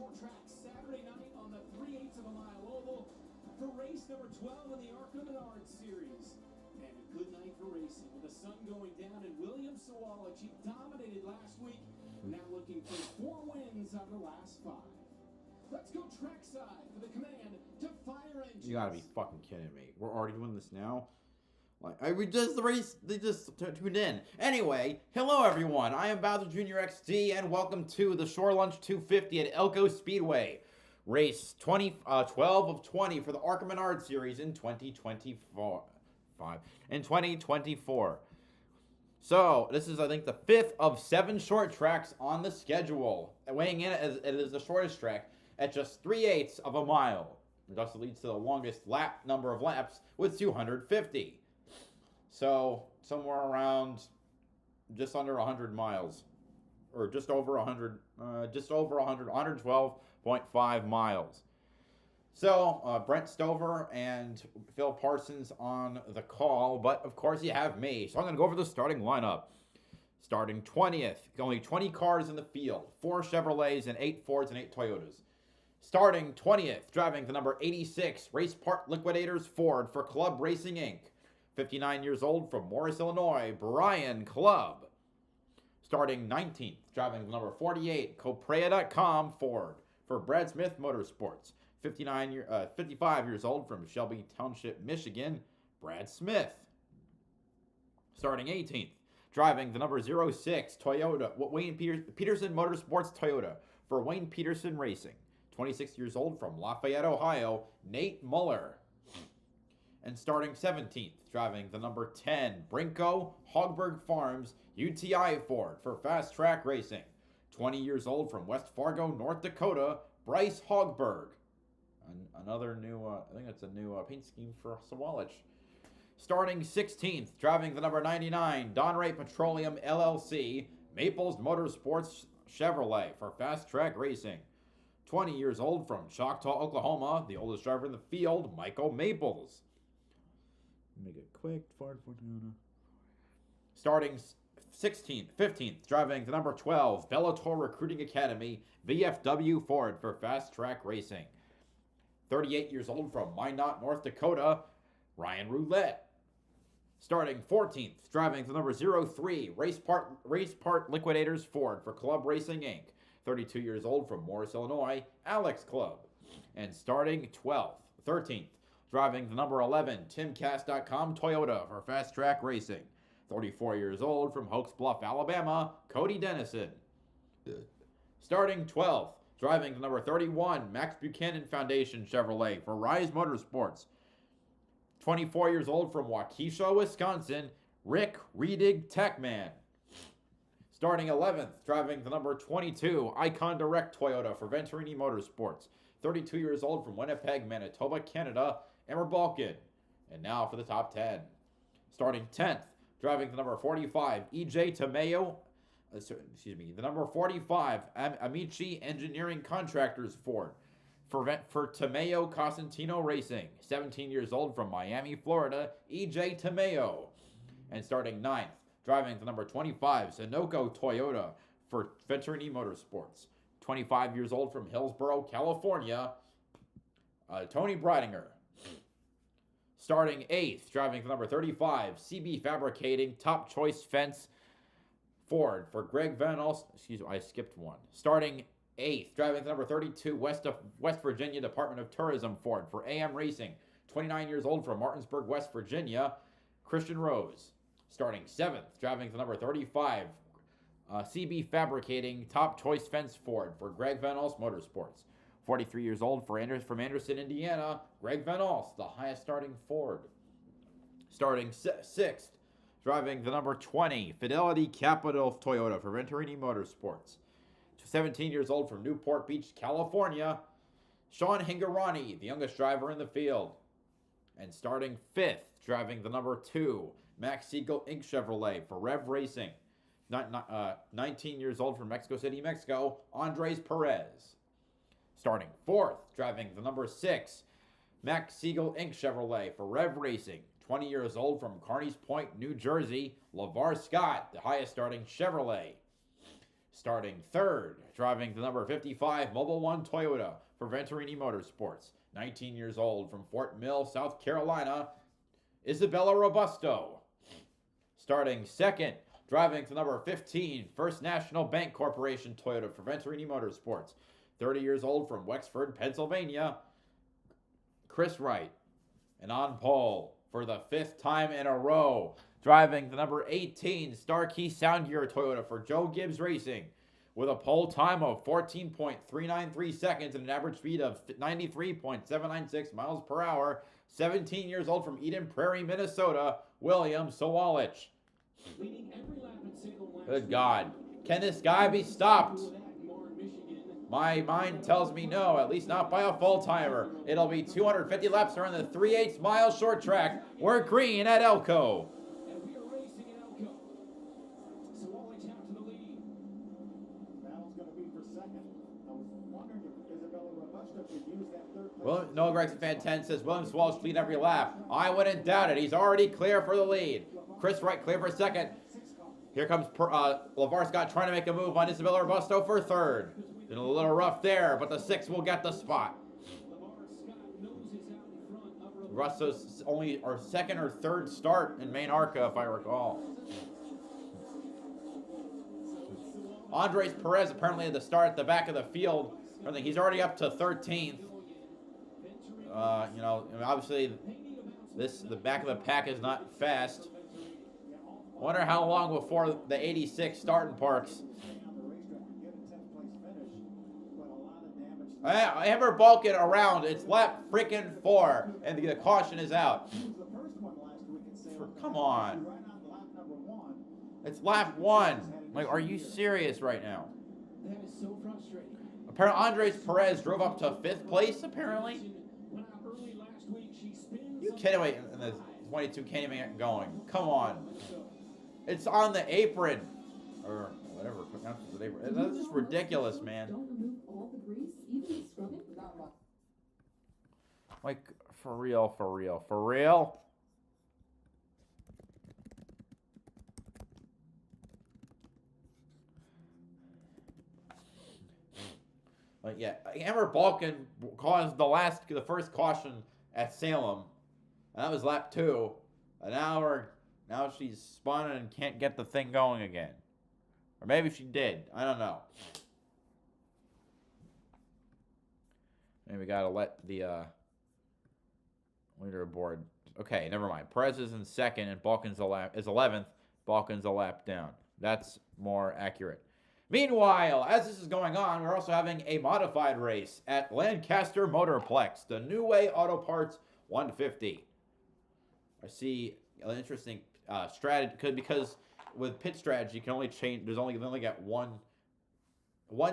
short track Saturday night on the 3/8 of a mile oval for race number 12 in the ARCA Menards series. And a good night for racing with the sun going down, and William Sawalich, he dominated last week, now looking for 4 wins out of the last 5. Let's go trackside for the command to fire engines. You gotta be fucking kidding me. We're already doing this now? Like, we just the race, they just tuned in. Anyway, hello everyone. I am BowserJrXD, and welcome to the Shore Lunch 250 at Elko Speedway. Race 12 of 20 for the ARCA Menards series in 2024. So, this is, I think, the 5th of 7 short tracks on the schedule. Weighing in as it is the shortest track at just 3/8 of a mile. It also leads to the longest number of laps with 250. So, somewhere around just under 100 miles. Or just over 112.5 miles. So, Brent Stover and Phil Parsons on the call, but of course you have me. So I'm going to go over the starting lineup. Starting 20th, only 20 cars in the field, 4 Chevrolets and 8 Fords and 8 Toyotas. Starting 20th, driving the number 86 Race Part Liquidators Ford for Club Racing Inc. 59 years old from Morris, Illinois, Brian Clubb. Starting 19th, driving the number 48 Coprea.com Ford for Brad Smith Motorsports. 55 years old from Shelby Township, Michigan, Brad Smith. Starting 18th, driving the number 06 Toyota, Wayne Peterson Motorsports Toyota for Wayne Peterson Racing. 26 years old from Lafayette, Ohio, Nate Muller. And starting 17th, driving the number 10 Brinko Hogberg Farms UTI Ford for Fast Track Racing. 20 years old from West Fargo, North Dakota, Bryce Hogberg. Another new, I think it's a new paint scheme for Sawalich. Starting 16th, driving the number 99 Donray Petroleum LLC, Maples Motorsports Chevrolet for Fast Track Racing. 20 years old from Choctaw, Oklahoma, the oldest driver in the field, Michael Maples. Make it quick, Ford Fortuna. Starting 15th, driving the number 12 Bellator Recruiting Academy, VFW Ford for Fast Track Racing. 38 years old from Minot, North Dakota, Ryan Roulette. Starting 14th, driving the number 03 Race Part Liquidators Ford for Club Racing Inc. 32 years old from Morris, Illinois, Alex Clubb. And starting 13th, driving the number 11 TimCast.com Toyota for Fast Track Racing. 34 years old from Hokes Bluff, Alabama, Cody Dennison. Starting 12th, driving the number 31 Max Buchanan Foundation Chevrolet for Rise Motorsports. 24 years old from Waukesha, Wisconsin, Rick Riedig Techman. Starting 11th, driving the number 22 Icon Direct Toyota for Venturini Motorsports. 32 years old from Winnipeg, Manitoba, Canada, Emmer Balkin. And now for the top 10. Starting 10th, driving the number 45 EJ Tamayo, the number 45 Amici Engineering Contractors Ford for Tamayo Cosentino Racing. 17 years old from Miami, Florida, EJ Tamayo. And starting 9th, driving the number 25 Sunoco Toyota for Venturini Motorsports. 25 years old from Hillsborough, California, Tony Breidinger. Starting 8th, driving the number 35 CB Fabricating Top Choice Fence Ford for Greg Van Alst. Excuse me, I skipped one. Starting 8th, driving the number 32 West Virginia Department of Tourism Ford for AM Racing. 29 years old from Martinsburg, West Virginia, Christian Rose. Starting 7th, driving the number 35 CB Fabricating Top Choice Fence Ford for Greg Van Alst Motorsports. 43 years old from Anderson, Indiana, Greg Van Alst, the highest starting Ford. Starting 6th, driving the number 20 Fidelity Capital Toyota for Venturini Motorsports. 17 years old from Newport Beach, California, Sean Hingarani, the youngest driver in the field. And starting 5th, driving the number 2 Max Siegel Inc. Chevrolet for Rev Racing. 19 years old from Mexico City, Mexico, Andres Perez. Starting 4th, driving the number 6 Max Siegel Inc. Chevrolet for Rev Racing. 20 years old from Carneys Point, New Jersey, LeVar Scott, the highest starting Chevrolet. Starting third, driving the number 55 Mobile One Toyota for Venturini Motorsports. 19 years old from Fort Mill, South Carolina, Isabella Robusto. Starting second, driving the number 15 First National Bank Corporation Toyota for Venturini Motorsports. 30 years old from Wexford, Pennsylvania, Chris Wright. And on pole for the 5th time in a row, driving the number 18 Starkey Sound Gear Toyota for Joe Gibbs Racing with a pole time of 14.393 seconds and an average speed of 93.796 miles per hour. 17 years old from Eden Prairie, Minnesota, William Sawalich. Good God. Can this guy be stopped? My mind tells me no, at least not by a full-timer. It'll be 250 laps around the 3/8 mile short track. We're green at Elko. And we are racing in Elko. Sawalich out to the lead. Battle's going to be for second. I was wondering if Isabella Robusto could use that third place. Well, no, Gregson Fan 10 says William Sawalich lead every lap. I wouldn't doubt it. He's already clear for the lead. Chris Wright clear for second. Here comes LeVar Scott trying to make a move on Isabella Robusto for third. Been a little rough there, but the 6 will get the spot. Robusto's only our second or third start in main ARCA, if I recall. Andres Perez apparently at the start at the back of the field. I think he's already up to 13th. You know, obviously the back of the pack is not fast. Wonder how long before the 86 starting parks. Amber Balkan around. It's lap freaking 4, and the caution is out. Come on. It's lap 1. Like, are you serious right now? That is so frustrating. Apparently, Andres Perez drove up to 5th place, apparently. You can't wait, and the 22 can't even get going. Come on. It's on the apron. Or whatever. That's just ridiculous, man. Like, for real, for real, for real? But yeah, Amber Balkan caused the first caution at Salem, and that was lap 2. And now she's spun and can't get the thing going again, or maybe she did. I don't know. Maybe we gotta let the leaderboard. Okay, never mind. Perez is in second, and Balkan's 11th. Balkan's a lap down. That's more accurate. Meanwhile, as this is going on, we're also having a modified race at Lancaster Motorplex, the New Way Auto Parts 150. I see an interesting strategy because with pit strategy, you can only change. They only got one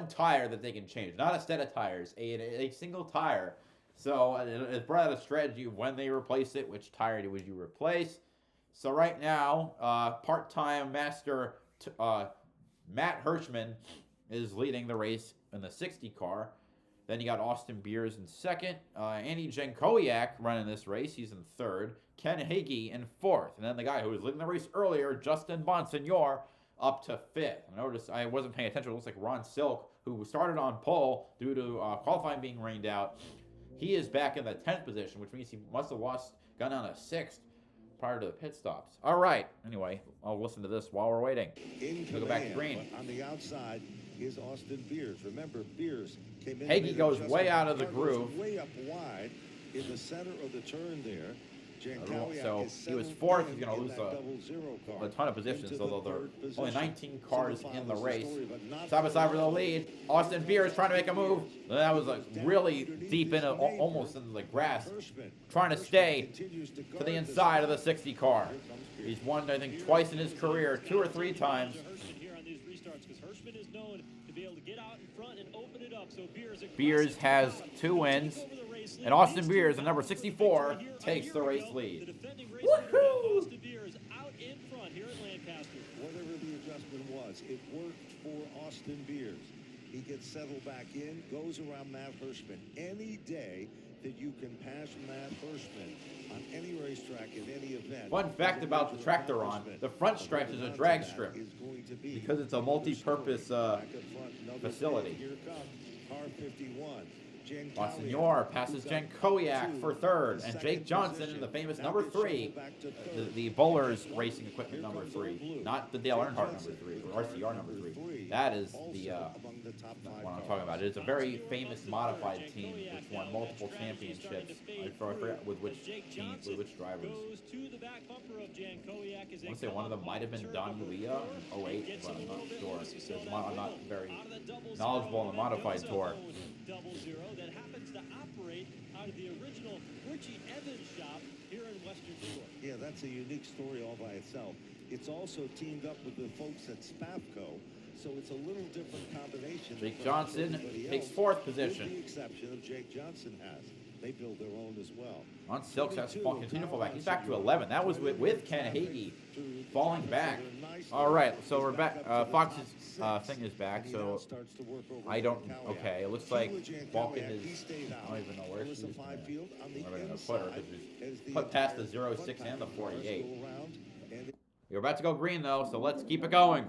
tire that they can change, not a set of tires, a single tire. So it brought out a strategy of when they replace it, which tire would you replace. So right now, part-time master Matt Hirschman is leading the race in the 60 car. Then you got Austin Beers in second. Andy Jankowiak running this race. He's in third. Ken Hagee in fourth. And then the guy who was leading the race earlier, Justin Bonsignor, up to fifth. I noticed I wasn't paying attention. It looks like Ron Silk, who started on pole due to qualifying being rained out. He is back in the 10th position, which means he must have gone down to 6th prior to the pit stops. All right. Anyway, I'll listen to this while we're waiting. We'll go back to green. On the outside is Austin Beers. Remember, Beers came in. Hagee goes way out of the groove. Way up wide in the center of the turn there. So he was fourth. He's going to lose a ton of positions, although there are only 19 cars in the race. Side by side for the lead. Austin Beers trying to make a move. That was really deep in, almost in the grass, trying to stay to the inside of the 60 car. He's won, I think, twice in his career, 2 or 3 times. Beers has 2 wins. And Austin Beers, the number 64, takes the race lead. Woohoo! Austin Beers out in front here at Lancaster. Whatever the adjustment was, it worked for Austin Beers. He gets settled back in, goes around Matt Hirschman. Any day that you can pass Matt Hirschman on any racetrack in any event. Fun fact about the track they're on, the front stretch is a drag strip because it's a multi-purpose facility. Here comes car 51. Monsignor passes Jen Kowiak for third, and Jake Johnson in the famous number 3, the Bowlers Racing Equipment number 3, not the Dale Earnhardt number 3, or RCR number 3. That is the what I'm talking about. It is a very famous modified team which won multiple championships. I forgot with which team, with which drivers. I want to say one of them might have been Don Ulia in 08, but I'm not sure. I'm not very knowledgeable on the modified tour. That happens to operate out of the original Richie Evans shop here in Western New York. Yeah, that's a unique story all by itself. It's also teamed up with the folks at Spafco, so it's a little different combination. Jake Johnson takes 4th position. With the exception of Jake Johnson has. They build their own as well. Ron Silks has to continue to fall back. He's back to 11. That was with Ken Hagee falling back. All right, so we're back. Fox's thing is back, so I don't. Okay, it looks like Balkan is. I don't even know where she's going to put her because she's put past the 06 and the 48. You're about to go green though, so let's keep it going.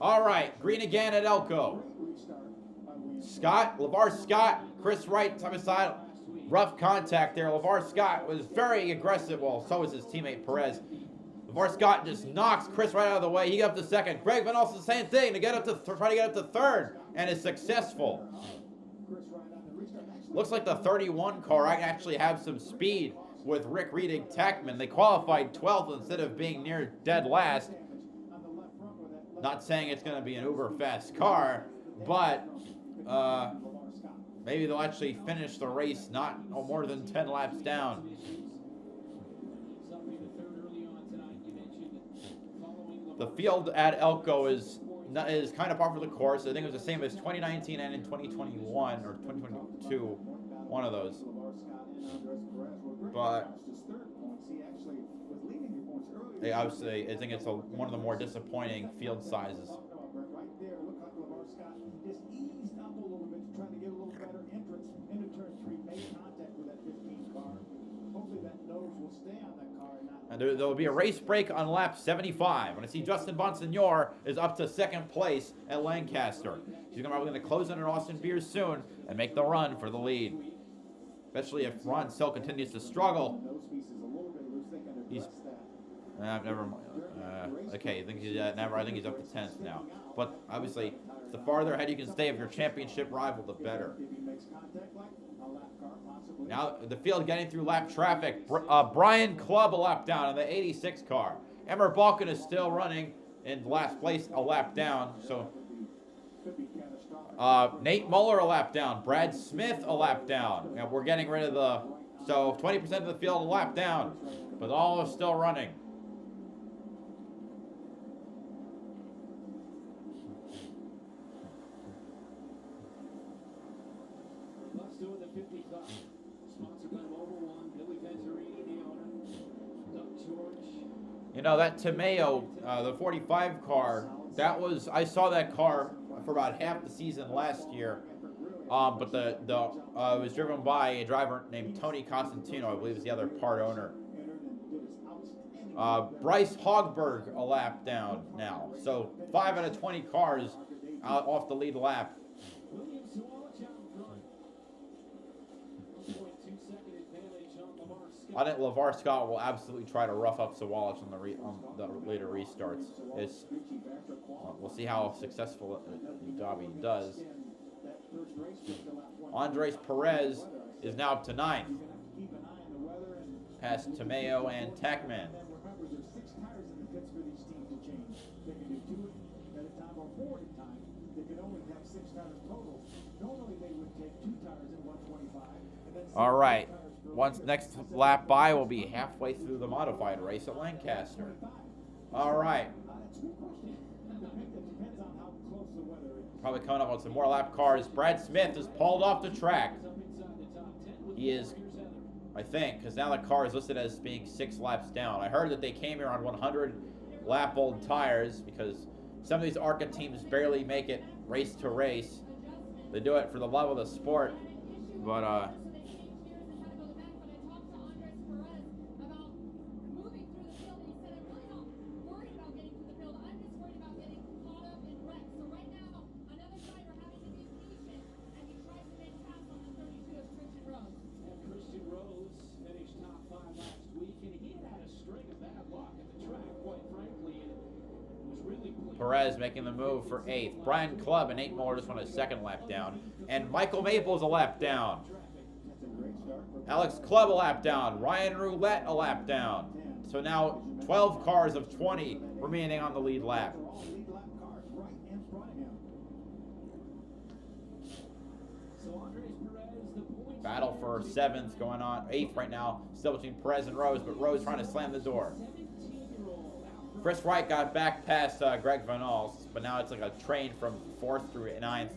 All right, green again at Elko. Scott, LeVar Scott, Chris Wright, side by side. Rough contact there. LeVar Scott was very aggressive. Well, so was his teammate Perez. LeVar Scott just knocks Chris Wright out of the way. He got up to 2nd. Greg Van Alst the same thing to get up to try to get up to 3rd, and is successful. Looks like the 31 car actually have some speed with Rick Reading Tackman. They qualified 12th instead of being near dead last. Not saying it's going to be an uber fast car, but maybe they'll actually finish the race not more than 10 laps down. The field at Elko is kind of par for the course. I think it was the same as 2019 and in 2021 or 2022, one of those. But obviously, I think it's one of the more disappointing field sizes. And there will be a race break on lap 75. When I see Justin Bonsignor is up to 2nd place at Lancaster. He's probably going to close in at Austin Beers soon and make the run for the lead. Especially if Ron Sell continues to struggle. He's never mind. Okay, I think he's I think he's up to 10th now. But obviously, the farther ahead you can stay of your championship rival, the better. Now the field getting through lap traffic. Brian Clubb a lap down on the 86 car. Emmer Balkan is still running in last place a lap down. So Nate Muller a lap down. Brad Smith a lap down. And we're getting rid of the 20% of the field a lap down, but all are still running. Let's do it the 50 Cup. Sponsored by Mobile One, Billy Venturini, the owner, Doug George. You know, that Tomeo, the 45 car, I saw that car for about half the season last year. But it was driven by a driver named Tony Costantino, I believe is the other part owner. Bryce Hogberg a lap down now. So 5 out of 20 cars off the lead lap. I think LeVar Scott will absolutely try to rough up Sawalich on the later restarts. We'll see how successful job he does. Andres Perez is now up to 9th. Past Tomeo and Tackman. All right. Next lap by will be halfway through the modified race at Lancaster. All right. Probably coming up on some more lap cars. Brad Smith is pulled off the track. He is, I think, because now the car is listed as being 6 laps down. I heard that they came here on 100 lap old tires because Some of these ARCA teams barely make it race to race. They do it for the love of the sport, but Perez making the move for 8th. Brian Clubb and 8 more just won a second lap down. And Michael Maples a lap down. Alex Clubb a lap down. Ryan Roulette a lap down. So now 12 cars of 20 remaining on the lead lap. Battle for 7th going on. 8th right now. Still between Perez and Rose, but Rose trying to slam the door. Chris Wright got back past Greg Van Alst, but now it's like a train from 4th through 9th.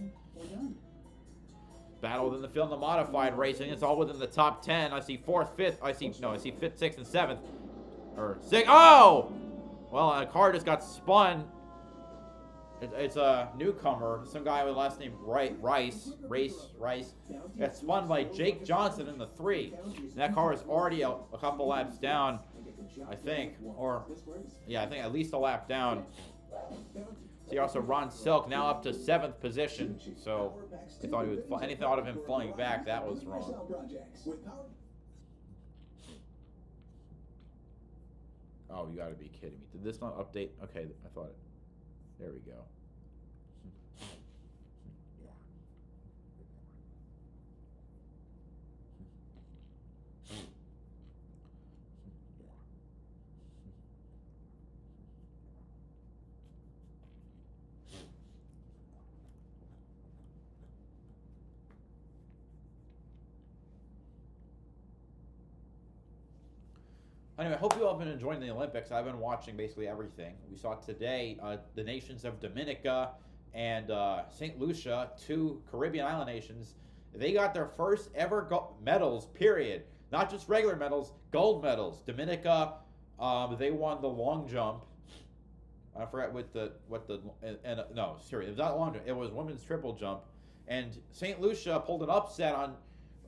Battle within the field in the modified racing. It's all within the top 10. I see 4th, 5th. I see 5th, 6th, and 7th. Or 6th. Oh! Well, a car just got spun. It's a newcomer. Some guy with the last name Rice. Got spun by Jake Johnson in the 3. And that car was already a couple laps down, I think. Or, yeah, I think at least a lap down. See also Ron Silk now up to 7th position. So I thought he would, anything out of him falling back, that was wrong. Oh, you gotta be kidding me. Did this not update? Okay, I thought it. There we go. Anyway, I hope you all have been enjoying the Olympics. I've been watching basically everything. We saw today the nations of Dominica and St. Lucia, 2 Caribbean island nations. They got their first ever medals, period. Not just regular medals, gold medals. Dominica, they won the long jump. I forgot no, sorry, it was not long jump. It was women's triple jump. And St. Lucia pulled an upset on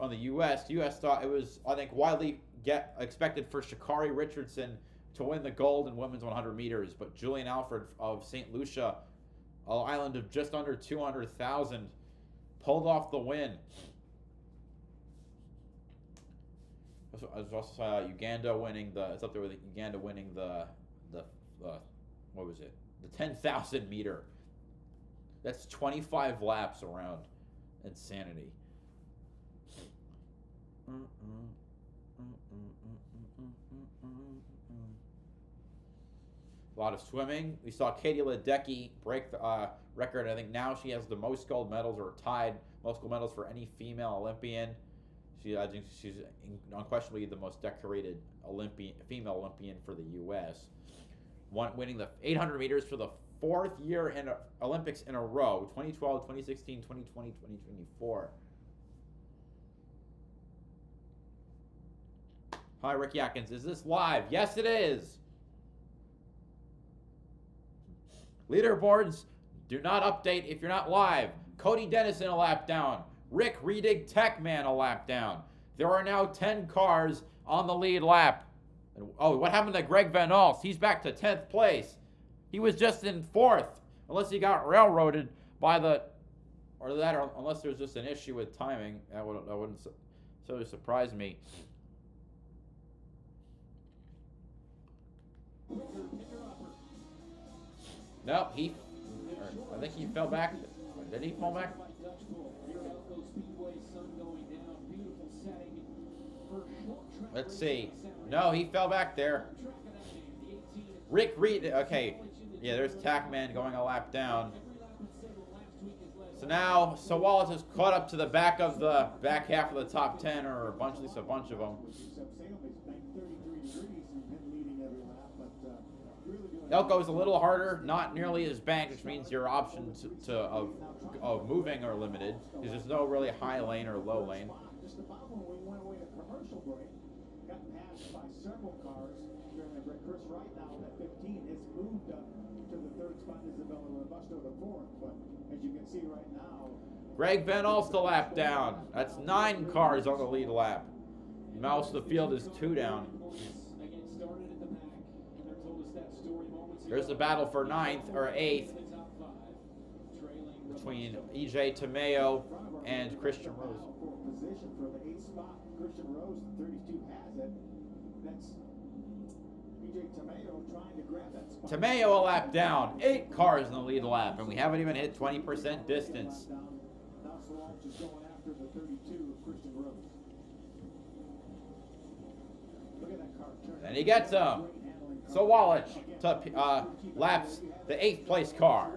the U.S. The U.S. thought it was, I think, widely expected for Sha'Carri Richardson to win the gold in women's 100 meters, but Julian Alfred of St. Lucia, an island of just under 200,000, pulled off the win. I also saw Uganda winning it's up there with Uganda winning the what was it? The 10,000 meter. That's 25 laps around. Insanity. A lot of swimming. We saw Katie Ledecky break the record. I think now she has the most gold medals, or tied most gold medals for any female Olympian. I think she's unquestionably the most decorated female Olympian for the U.S. Winning the 800 meters for the 4th year in Olympics in a row: 2012, 2016, 2020, 2024. Hi, Rick Atkins. Is this live? Yes, it is. Leaderboards do not update if you're not live. Cody Dennison a lap down. Rick Redig Techman a lap down. There are now 10 cars on the lead lap. Oh, what happened to Greg Van Alst? He's back to 10th place. He was just in 4th, unless he got railroaded by unless there's just an issue with timing. That wouldn't so surprise me. No, I think he fell back. Did he fall back? Let's see. No, he fell back there. Rick Reed. Okay. Yeah, there's Tackman going a lap down. So now Sawallis is caught up to the back half of the top 10, or at least a bunch of them. Elko is a little harder, not nearly as banked, which means your options of moving are limited, because there's no really high lane or low lane. Just about when we went away to commercial break, got passed by several cars during the break. Chris Wright now at 15 has moved up to the third spot, Isabella Robusto to fourth. But as you can see right now, Greg Van Alst a lap down. That's 9 cars on the lead lap. Mouse of the field is 2 down. There's the battle for 9th or 8th between EJ Tomeo and Christian Rose. Position for the 8th spot. Christian Rose, the 32 has it. That's EJ Tomeo trying to grab that spot. Tomeo a lap down. 8 cars in the lead lap, and we haven't even hit 20% distance. Now Sawalch is going after the 32 of Christian Rose. Look at that car turn. And he gets him. Sawalch laps the 8th place car.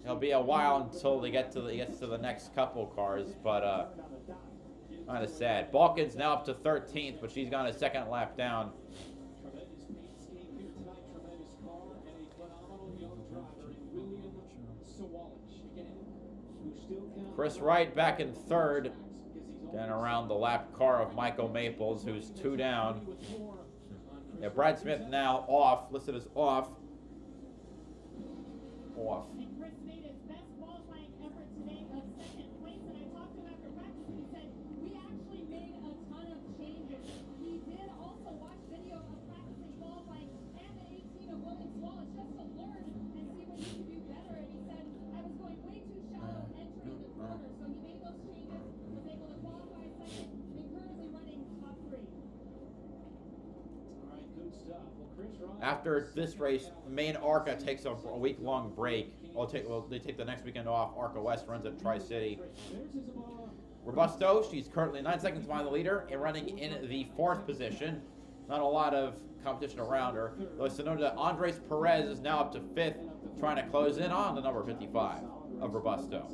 It'll be a while until he gets to the next couple cars, but kind of sad. Balkan's now up to 13th, but she's gone a 2nd lap down. Chris Wright back in 3rd, getting around the lap car of Michael Maples, who's 2 down. Yeah, Brad Smith now off, listed as off. Off. And Chris made his best qualifying effort today of 2nd place, and I talked to him after practice, and he said, we actually made a ton of changes. He did also watch video of practicing qualifying and the 18 of William Sawalch just to learn and see what he could do better, and he said, I was going way too shallow entering the corner, so he made those changes, was able to qualify 2nd, and currently running top 3. After this race, main ARCA takes a week-long break. They take the next weekend off. ARCA West runs at Tri-City. Robusto, she's currently 9 seconds behind the leader and running in the 4th position. Not a lot of competition around her. Sonoda Andres Perez is now up to 5th, trying to close in on the number 55 of Robusto.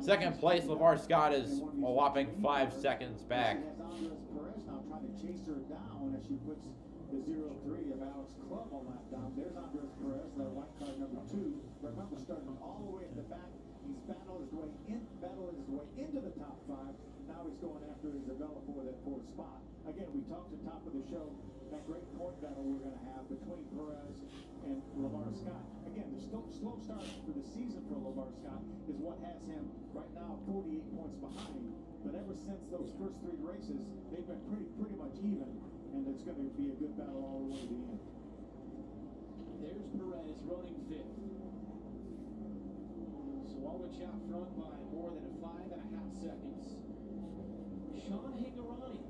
2nd place, LeVar Scott is a whopping 5 seconds back. Perez now trying to chase her down as she puts the 0-3 of Alex Club on that down. There's Andres Perez, that white car number 2. Remember, starting all the way at the back, he's battled his way into the top 5. Now he's going after Isabella for that 4th spot. Again, we talked at the top of the show, that great point battle we're going to have between Perez and LeVar Scott. Again, the slow start for the season for LeVar Scott is what has him right now 48 points behind. But ever since those first 3 races, they've been pretty much even, and it's going to be a good battle all the way to the end. There's Perez running 5th. Sawalch out front by more than 5.5 seconds. Sean Higurani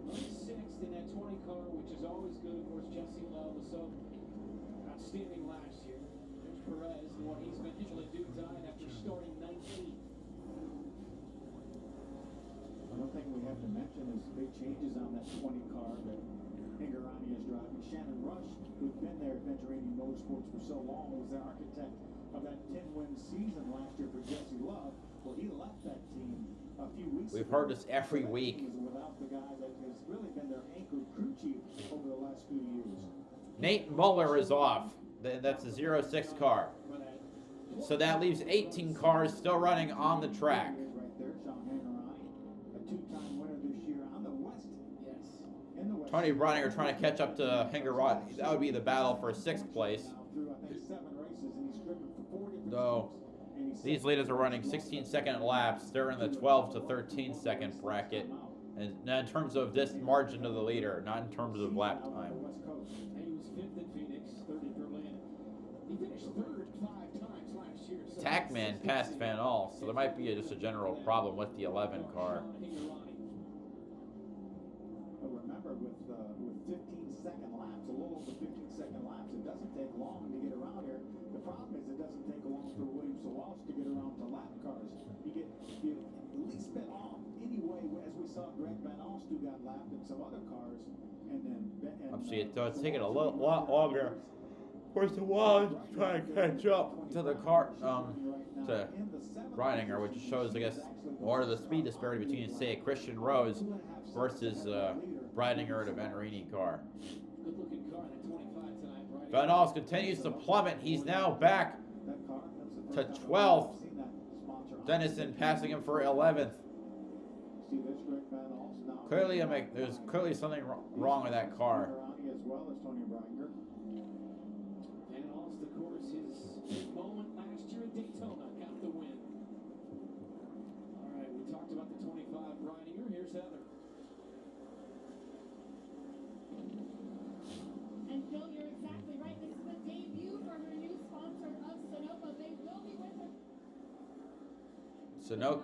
running 6th in that 20 car, which is always good. Of course, Jesse Love was so outstanding last year. There's Perez, and what he's been able to do tonight after starting 19th. One thing we have to mention is big changes on that 20 car that Higurani is driving. Shannon Rush, who's been there at Venturini Motorsports for so long, was the architect of that 10-win season last year for Jesse Love. Well, he left that team a few weeks ago. We've heard this every week. Without the guy that has really been their anchor crew chief over the last few years. Nate Muller is off. That's a 06 car. So that leaves 18 cars still running on the track. Right there, Sean Higurani, a 2-time winner this year on the West. Yes. In the West. Tony Brunninger trying to catch up to Higurani. That would be the battle for 6th place. Through, I think, 7 races, and he's driven for 4 different No. teams. These leaders are running 16-second laps. They're in the 12 to 13-second bracket. And in terms of this margin to the leader, not in terms of lap time. West Coast. And he was 5th in Phoenix, 3rd in Berlin. He finished 3rd 5 times last year. So Tackman passed Van All, so there might be just a general problem with the 11 car. But remember, with 15-second laps, a little over 15-second laps, it doesn't take long to get around here. The problem is it doesn't take long for William Sawalch to get around to lap cars. You at least been off anyway, as we saw Greg Van Alst who got lapped in some other cars, and then. Obviously, it's taking a lot longer. Of course, the wall trying to catch up to the car, to Brininger, which shows, I guess, more of the speed disparity between, say, Christian Rose versus Brininger in a Venturini car. Good-looking car, that 25 tonight, Van Alst continues to plummet. He's now back to 12th. Dennison passing him for 11th. Clearly, there's clearly something wrong with that car. As well as Tony Brininger. Sunoco.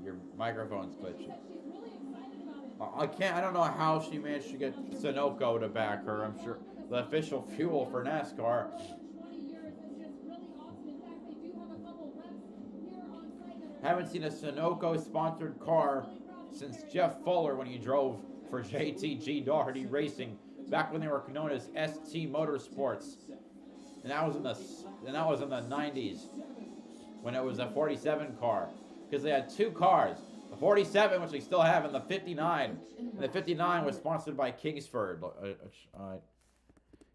Your microphone's glitching. She's really excited about it. I can't. I don't know how she managed to get Sunoco to back her. I'm sure the official fuel for NASCAR. 20 years is just really awesome. In fact, they do have a couple reps here on site that are Haven't seen a Sunoco sponsored car since Jeff Fuller when he drove for JTG Doherty Racing back when they were known as ST Motorsports, and that was in the 90s when it was a 47 car, because they had two cars, the 47, which they still have, and the 59. And the 59 was sponsored by Kingsford.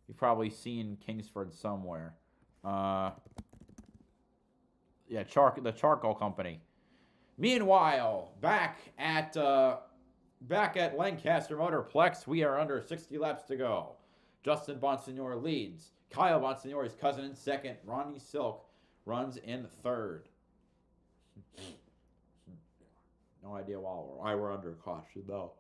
You've probably seen Kingsford somewhere. Yeah, the charcoal company. Meanwhile, back at Lancaster Motorplex, we are under 60 laps to go. Justin Bonsignor leads. Kyle Bonsignore's cousin in second. Ronnie Silk runs in third. No idea why we're under caution, though.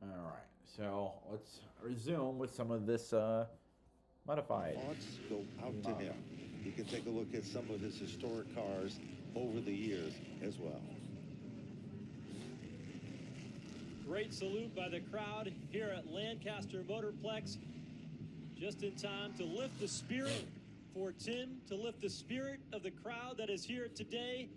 All right, so let's resume with some of this modified. Thoughts go out to him. You can take a look at some of his historic cars over the years as well. Great salute by the crowd here at Lancaster Motorplex. Just in time to lift the spirit for Tim, to lift the spirit of the crowd that is here today,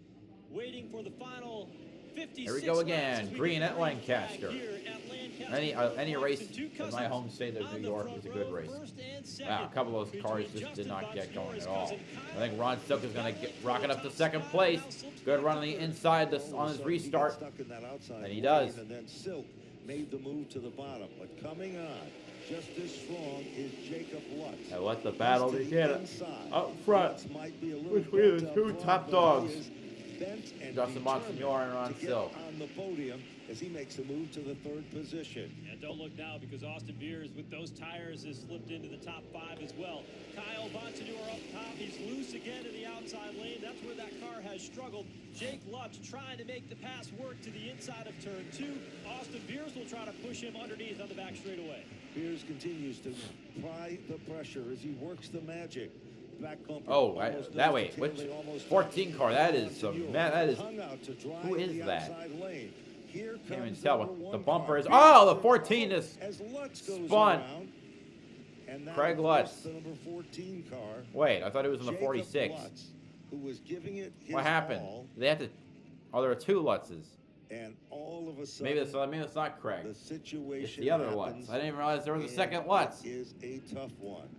waiting for the final 56 Here we go again. laps. Green at Lancaster. Here at Lancaster Any Motorplex, race and two in my home state of on New the York front is a good row, race. first and second, Wow, a couple of those cars between just did not Justin get going Bonsignore's at all. cousin I think Ron Silk is going to get rocking up to second Top place. spot now, slips Good back run on to the third. inside All of on a his sudden, he restart. got stuck in that outside And he lane, does. And then Silk made the move to the bottom. But coming on, just as strong is Jacob Lutz. And let the battle He's to the begin inside. up front Lutz might be a little between the bent two up top front, but dogs. he is bent and Justin determined Bonsignore and Ron to get Silk. on the podium as he makes a move to the third position. And don't look now, because Austin Beers with those tires has slipped into the top 5 as well. Kyle Bonsignore up top. He's loose again in the outside lane. That's where that car has struggled. Jake Lutz trying to make the pass work to the inside of turn 2. Austin Beers will try to push him underneath on the back straightaway. Beers continues to apply the pressure as he works the magic. Back bumper. Oh, Almost that nose way. to tail, Which they almost 14 car? That is Bonsignore that is. hung out to drive Who is the that? outside lane. Here Can't even comes tell number what one the bumper car. is. Oh, the 14 is As Lutz goes spun. around, and now Craig of Lutz. course, the number 14 car. Wait, I thought it was in the Jacob 46. Lutz, who was giving it his What happened? all, They have to. Oh, there are two Lutzes. and all of a sudden, Maybe it's not Craig. the situation It's the other happens, Lutz. I didn't even realize there was a and second Lutz. It is a tough one.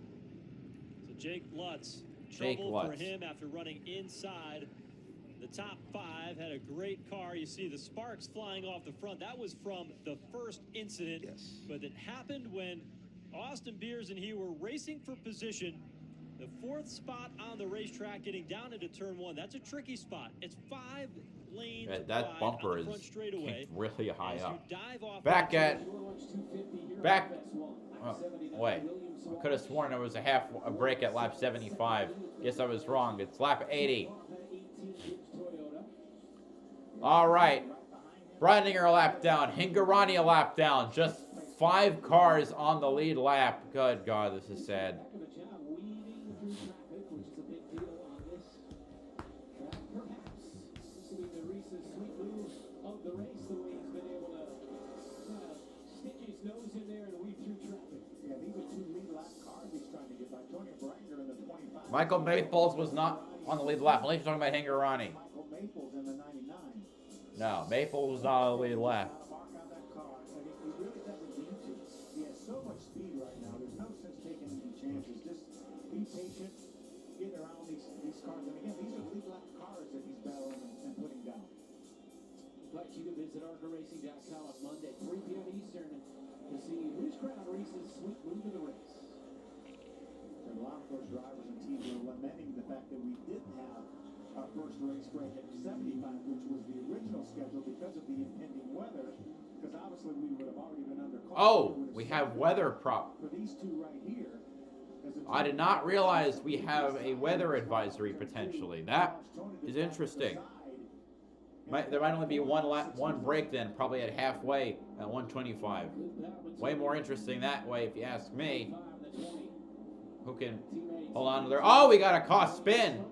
So Jake Lutz, Jake trouble Lutz. for him after running inside the top 5. Had a great car. You see the sparks flying off the front. That was from the first incident. Yes. But it happened when Austin Beers and he were racing for position. The 4th spot on the racetrack, getting down into turn 1. That's a tricky spot. It's 5 lanes That wide bumper on the is front straightaway. really high As up. you dive off Back that at back. Oh, Wait, I could have sworn there was a break at lap 75. Guess I was wrong. It's lap 80. All right, Breininger a lap down. Hingarani a lap down. Just 5 cars on the lead lap. Good God, this is sad. Michael Maples was not on the lead lap. Unless you're talking about Hingarani. Michael Maples in the 99. No, Maples was not on the lead lap. Mark on that car, and he really doesn't need to. He has so much speed right now. There's no sense taking any chances. Just be patient, get around these cars. And again, these are lead lap cars that he's battling and putting down. Invite you to visit ARCARacing.com on Monday, 3 p.m. Eastern, to see which crowd races sweet move of the race. And a lot of those drivers and teams are lamenting the fact that we didn't have our first race break at 75, which was the original schedule because of the impending weather. Because obviously we would have already been under caution. Oh, we have weather prop. For these two right here. I did not realize we have a weather advisory potentially. That is interesting. There might only be one break then, probably at halfway at 125. Way more interesting that way, if you ask me. Who can hold on to their... Oh, we got a car spin.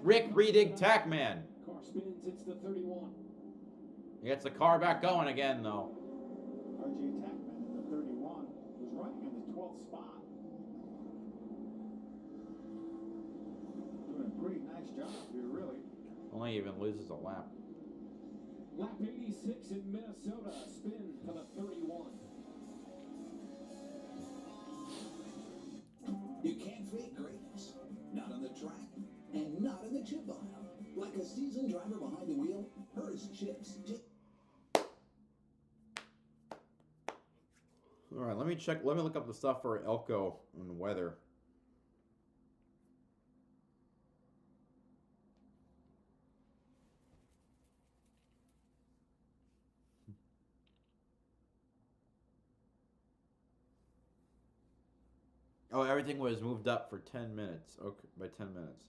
Rick Redig Tackman. Car spins, it's the 31. He gets the car back going again, though. RJ Tackman in the 31 was running in the 12th spot. Doing a pretty nice job here, really. Only even loses a lap. Lap 86 in Minnesota. Spin for the 31. You can't fake greatness. Not on the track, and not in the chip aisle. Like a seasoned driver behind the wheel, hers chips. All right, let me check. Let me look up the stuff for Elko and weather. Oh, everything was moved up for 10 minutes. Okay, by 10 minutes.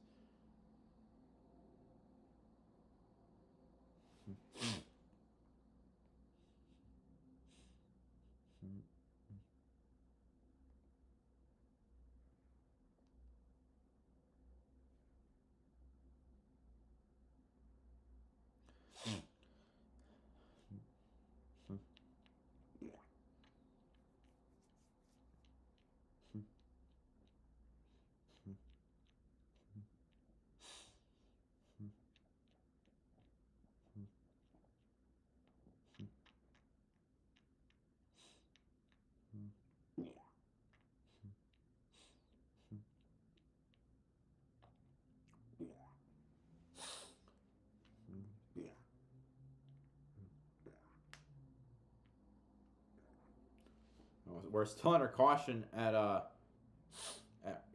We're still under caution at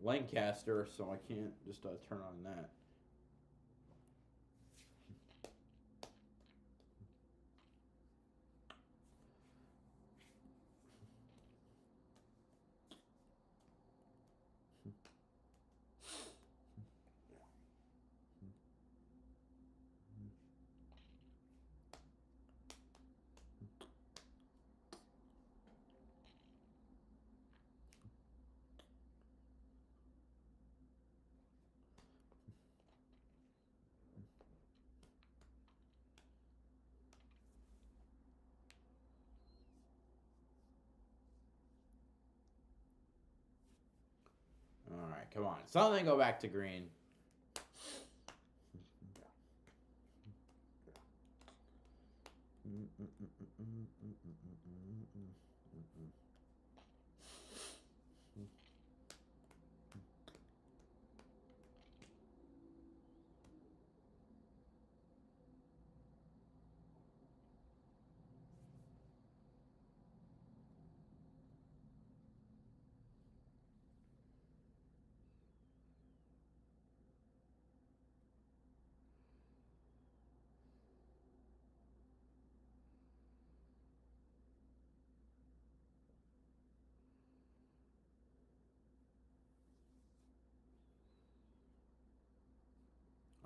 Lancaster, so I can't just turn on that. All right, come on. Something go back to green.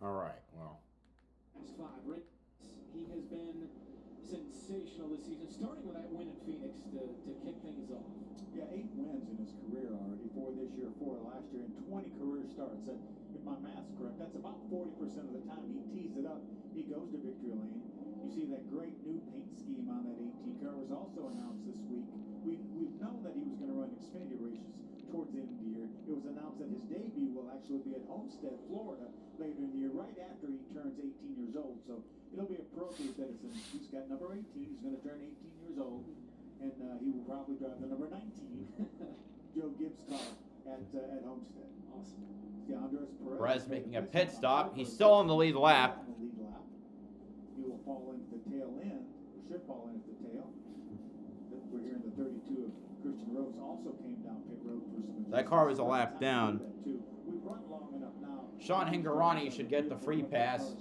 All right, well. Last 5 races. He has been sensational this season, starting with that win in Phoenix to kick things off. Yeah, 8 wins in his career already. 4 this year, 4 last year, and 20 career starts. And if my math's correct, that's about 40% of the time he tees it up. He goes to victory lane. You see that great new paint scheme on that 18 car was also announced this week. We've known that he was going to run Xfinity races towards the end of the year. It was announced that his debut will actually be at Homestead, Florida, later in the year, right after he turns 18 years old. So it'll be appropriate that he's got number 18. He's going to turn 18 years old, and he will probably drive the number 19 Joe Gibbs car at Homestead. Awesome. Perez making a pit stop. He's still on the lead lap. He will fall into the tail end, or should fall into the tail. We're here in the 32 of Christian Rose also came down pit road for some. That car was a lap down. We've run long enough now. Sean Hingorani should get the free pass.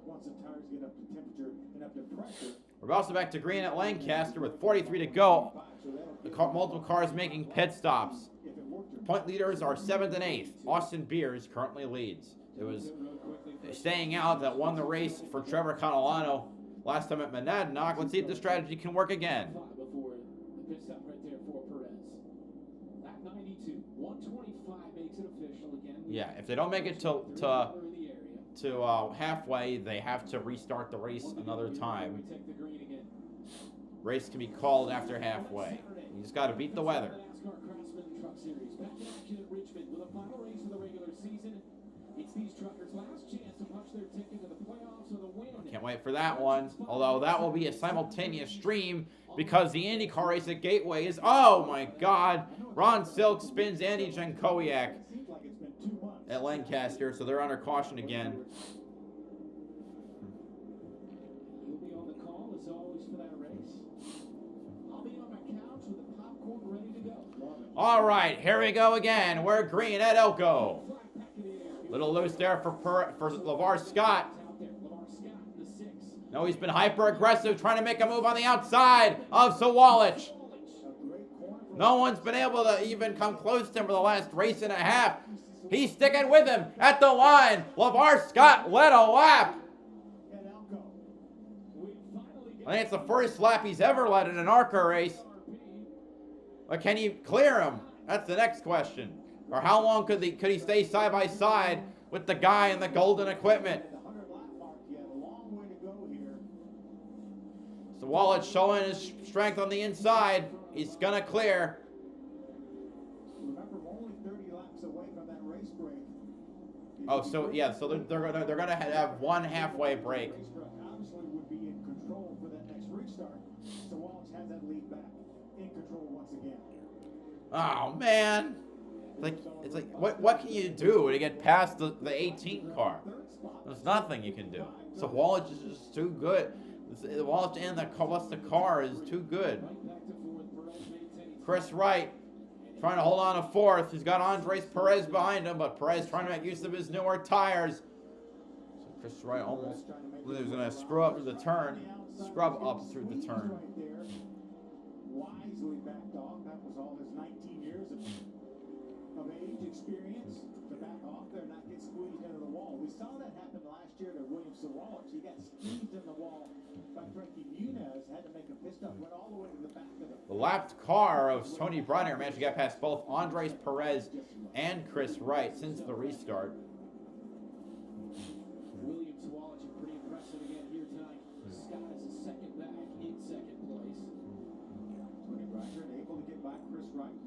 Once the tires get up to temperature and up to pressure. We're also back to green at Lancaster with 43 to go. Multiple cars making pit stops. point leaders are 7th and 8th. Austin Beers currently leads. It was staying out that won the race for Trevor Catalano last time at Menards. Let's see if the strategy can work again. Before the pit stop right there for Perez. Lap 92, 125 makes it official again. Yeah, if they don't make it to halfway, they have to restart the race another time. We take the green again. Race can be called after halfway. You just got to beat the weather. NASCAR Craftsman Truck Series back in action at Richmond with a final race of the regular season. It's these truckers' last chance to punch their ticket to the playoffs with a win. Can't wait for that one. Although that will be a simultaneous stream because the IndyCar race at Gateway is, oh my God, Ron Silk spins Andy Jankowiak at Lancaster, so they're under caution again. You'll be on the call as always for that race. I'll be on my couch with the popcorn ready to go. All right, here we go again. We're green at Elko. Little loose there for LeVar Scott. No, he's been hyper aggressive, trying to make a move on the outside of Sawalich. No one's been able to even come close to him for the last race and a half. He's sticking with him at the line. LeVar Scott led a lap. I think it's the first lap he's ever led in an ARCA race. But can he clear him? That's the next question. Or how long could he stay side by side with the guy in the golden equipment? So Wallet showing his strength on the inside. He's gonna clear. Remember, we're only 30 laps away from that race break. Oh, so yeah, so they're gonna have one halfway break. Obviously would be in control for that next restart. So Wallace has that lead back in control once again. Oh man. It's like what can you do to get past the 18 car? There's nothing you can do. So Wallace is just too good. Wallace and the car is too good. Chris Wright trying to hold on to 4th. He's got Andres Perez behind him, but Perez trying to make use of his newer tires. So Chris Wright almost was going to screw up through the turn. Scrub up through the turn. Wisely backed off. That was all his 19 years of age experience to back off there and not get squeezed into the wall. We saw that happen last year to William Sawalich. He got squeezed in the wall by Frankie Muniz, had to make a pit stop, went all the way to the back of the lapped car of Tony Bryner managed to get past both Andres Perez and Chris Wright since the restart. William Sawalich pretty impressive again here tonight. Scott is a second back in second place. Tony Bryner able to get by Chris Wright.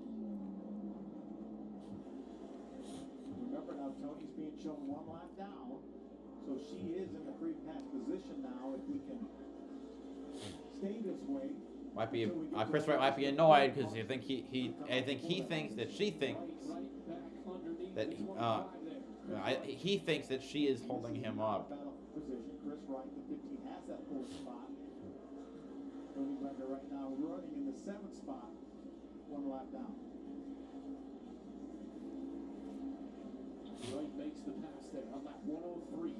Remember now, Tony's being shown one lap down, so she is in the free pass position now. If we can stay this way, might be Chris Wright might be annoyed because I think he thinks that she thinks that he thinks that she is holding him up. Chris Wright, the 15, has that 4th spot. Tony Bryner right now running in the 7th spot, one lap down. Wright makes the pass there on lap 103.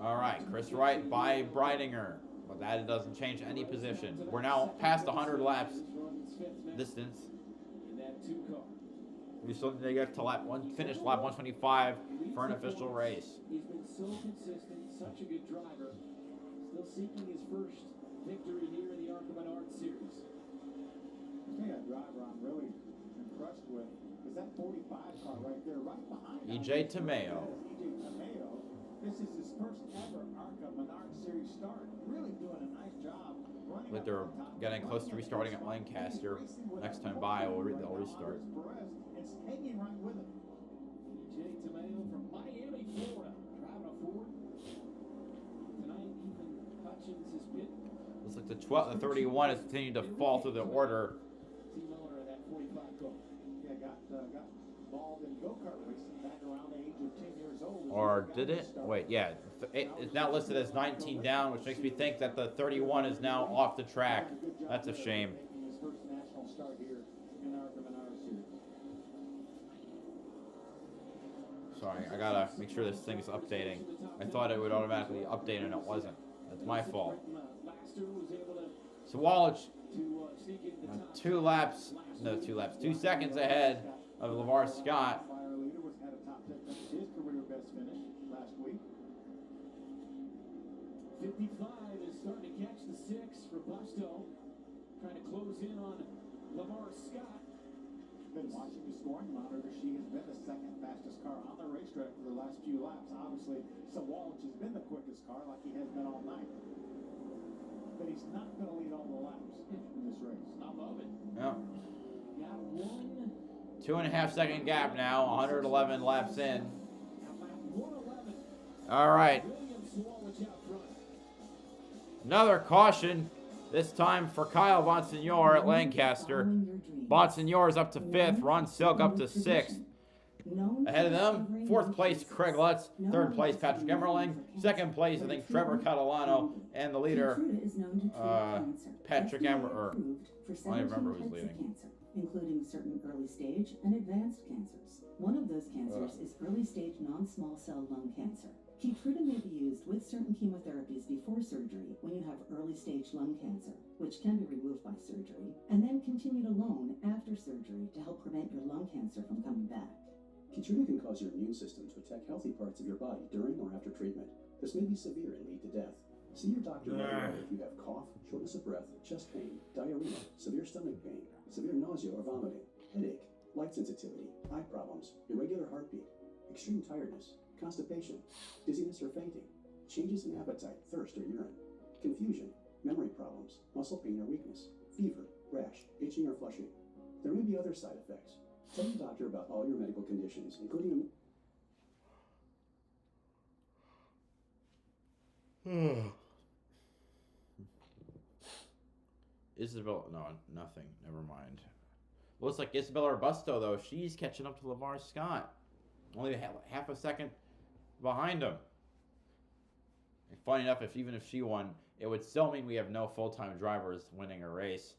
All right, Chris Wright by Breidinger. But that doesn't change any position. We're now past 100 laps distance. We still need to get to finish lap 125 for an official race. He's been so consistent, such a good driver. Still seeking his first victory here in the ARCA Menards series. Yeah, driver I'm really impressed with is that 45 car right there, right behind EJ Tomeo. This is his first ever ARCA Menards series start. Really doing a nice job. Like they're getting close to restarting at Lancaster. Next time by, they'll restart. It's hanging right with him. EJ Tomeo from Miami, Florida, driving a Ford. Tonight, Ethan Hutchins has been. Looks like the 31 is continuing to fall through the order. Team owner of that 45 car. Yeah, got involved in go-kart racing back around the age of 10 years old. Or did it? Wait, yeah. It's now listed as 19 down, which makes me think that the 31 is now off the track. That's a shame. Making his first national start here in ARCA Menards series. Sorry, I gotta make sure this thing is updating. I thought it would automatically update and it wasn't. That's my fault. So Wallace, 2 seconds ahead of LeVar Scott. Fire leader was had a top 10 finish, his career best finish last week. 55 is starting to catch the 6 for Busto. Trying to close in on LeVar Scott. Been watching the scoring monitor. She has been the second fastest car on the racetrack for the last few laps. Obviously, Sawallich has been the quickest car like he has been all night. But he's not going to lead all the laps in this race. I love it. Yeah. Got one. 2.5 second gap now, 111 laps in. At lap 111. All right. William Sawallich out front. Another caution, this time for Kyle Bonsignor at Lancaster. Bonsignor is up to 5th, Ron Silk up to 6th. Ahead of them, 4th place, Craig Lutz. 3rd place, Patrick Emmerling. 2nd place, I think, Trevor Catalano. And the leader, Patrick Emmer. I don't even remember who's leading. Including certain early stage and advanced cancers. One of those cancers is early stage non-small cell lung cancer. Keytruda may be used with certain chemotherapies before surgery when you have early stage lung cancer, which can be removed by surgery, and then continued alone after surgery to help prevent your lung cancer from coming back. Keytruda can cause your immune system to attack healthy parts of your body during or after treatment. This may be severe and lead to death. See your doctor right away if you have cough, shortness of breath, chest pain, diarrhea, severe stomach pain, severe nausea or vomiting, headache, light sensitivity, eye problems, irregular heartbeat, extreme tiredness, constipation, dizziness or fainting, changes in appetite, thirst or urine, confusion, memory problems, muscle pain or weakness, fever, rash, itching or flushing. There may be other side effects. Tell your doctor about all your medical conditions, including Isabel, no, nothing, never mind. Looks like Isabella Robusto, though, she's catching up to LeVar Scott. Only half a second behind him. And funny enough, even if she won, it would still mean we have no full-time drivers winning a race.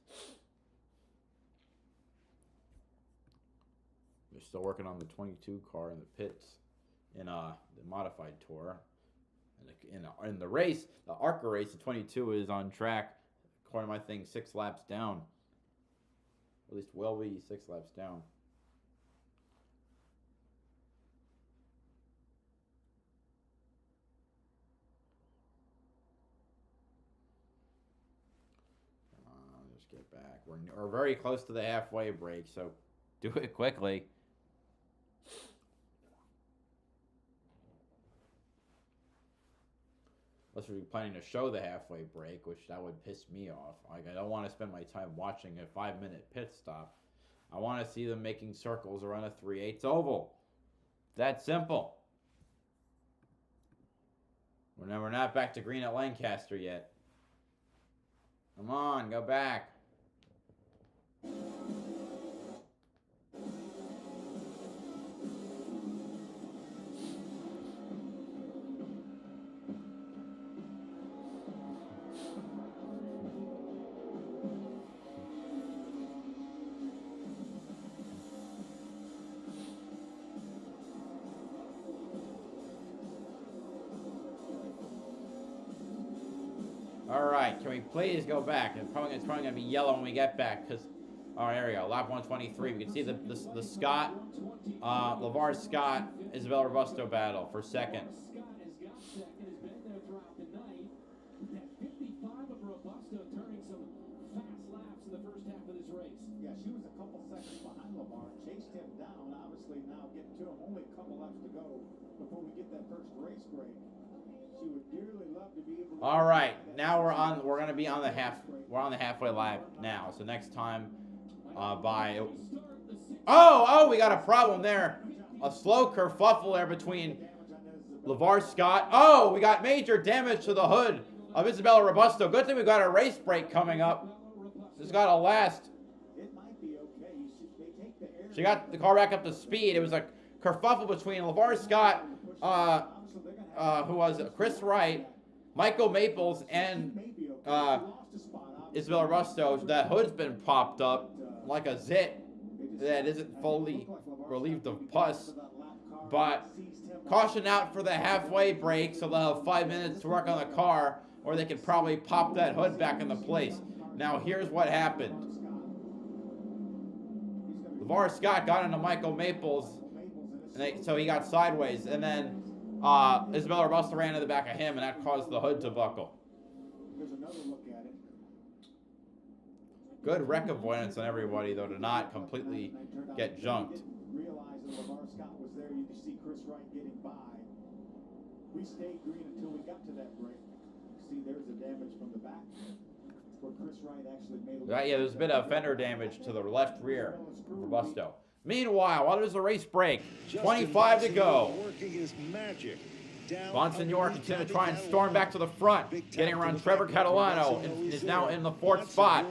They're still working on the 22 car in the pits in the modified tour. In the race, the ARCA race, the 22 is on track, according to my thing, 6 laps down. At least will be 6 laps down. Just get back. We're very close to the halfway break, so do it quickly. Unless we're planning to show the halfway break, which that would piss me off. Like, I don't want to spend my time watching a 5-minute pit stop. I want to see them making circles around a 3/8 oval. That simple. We're not back to green at Lancaster yet. Come on, go back. All right, can we please go back? It's probably going to be yellow when we get back because, oh, there we go, lap 123. We can see the Scott, LeVar Scott, Isabella Robusto battle for second. Scott has got second, has been there throughout the night. That 55 of Robusto turning some fast laps in the first half of this race. Yeah, she was a couple seconds behind Lamar, chased him down, obviously now getting to him. Only a couple laps to go before we get that first race break. She would dearly love to be able to... All right, now we're going to be on the halfway lap now. So next time Oh, we got a problem there. A slow kerfuffle there between LeVar Scott. Oh, we got major damage to the hood of Isabella Robusto. Good thing we got a race break coming up. This got to last. She got the car back up to speed. It was a kerfuffle between LeVar Scott, who was Chris Wright, Michael Maples, and Isabella Robusto. That hood's been popped up like a zit that isn't fully relieved of pus. But caution out for the halfway break, so they'll have 5 minutes to work on the car, or they could probably pop that hood back into place. Now, here's what happened. LeVar Scott got into Michael Maples, and so he got sideways, and then Isabella Russell ran to the back of him, and that caused the hood to buckle. Here's another look at it. Good wreck avoidance on everybody, though, to not completely get junked. Realize that LeVar Scott was there. You can see Chris Wright getting by. We stayed green until we got to that break. See, there's the damage from the back. Where Chris Wright actually made a Yeah, there's a bit of fender damage to the left rear for Busto. Meanwhile, while there's a race break, 25 to go. Working his magic. Bonsignor continues to try and storm back to the front, getting around Trevor Catalano, and is now in the 4th spot.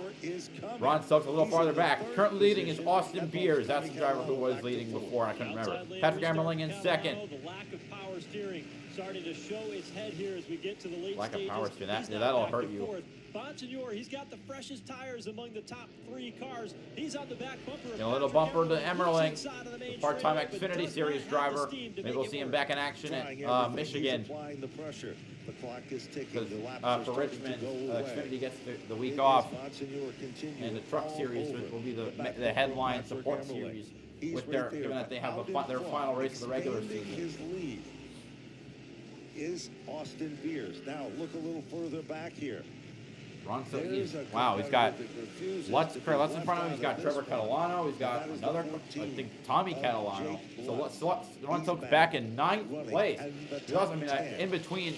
Ron Stokes a little farther back. Currently leading is Austin Beers. That's the driver who was leading before, and I couldn't remember. Patrick Emmerling in 2nd. The lack of power steering starting to show its head here as we get to the late Lack of stages. power steering, He's now that'll back hurt and you. forth. Bonsignor, he's got the freshest tires among the top 3 cars. He's on the back bumper. And a little bumper to Emmerling, the part-time Xfinity Series driver. Maybe we'll see him back in action at Michigan. Because for Richmond, Xfinity gets the week off, and the Truck Series will be the headline support series, with given that they have their final race of the regular season. His lead is Austin Beers. Now look a little further back here. Wow, he's got Lutz in front of him. He's got Trevor Catalano. He's got another, I think, Tommy Catalano. So Ron Stokes back in 9th place. In between.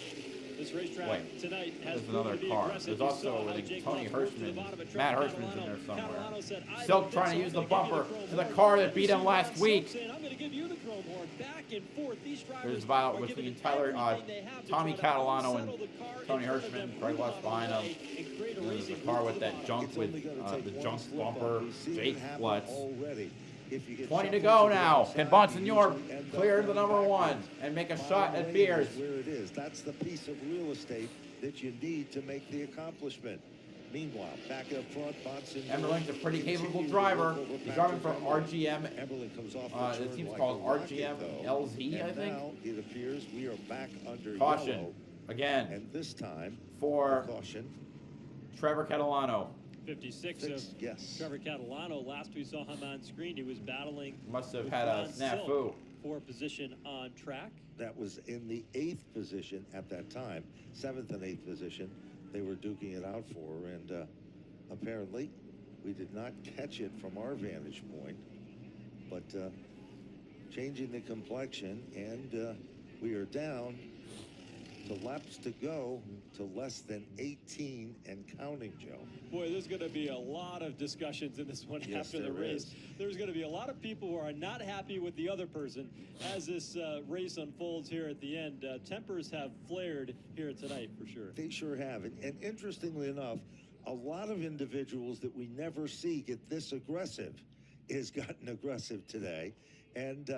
This racetrack tonight has there's another car. There's also, I think, Tony Hirschman. Matt Hirschman's in there somewhere. Silk trying to use the bumper to the car that beat him last week. There's about between Tommy Catalano and Tony Hirschman, Greg Lutz behind him. And there's a car with that junk with the junk bumper, Jake Lutz. 20 to go now. Can Bonsignor clear the number 1 and make a shot at Beers? Where it is. That's the piece of real estate that you need to make the accomplishment. Meanwhile, back up front, Bonsignor. Emmerling's a pretty capable driver. He's driving for RGM. The team's called RGM LZ, I think. Now it appears we are back under caution yellow. again. And this time for caution. Trevor Catalano. 56 of Trevor Catalano. Last we saw him on screen, he was battling. Must have had a snafu for position on track. That was in the 8th position at that time, 7th and 8th position. They were duking it out for, and apparently we did not catch it from our vantage point, but changing the complexion, and we are down to laps to go to less than 18 and counting, Joe. Boy, there's going to be a lot of discussions in this one after the race. There's going to be a lot of people who are not happy with the other person as this race unfolds here at the end. Tempers have flared here tonight for sure. They sure have. And interestingly enough, a lot of individuals that we never see get this aggressive has gotten aggressive today. And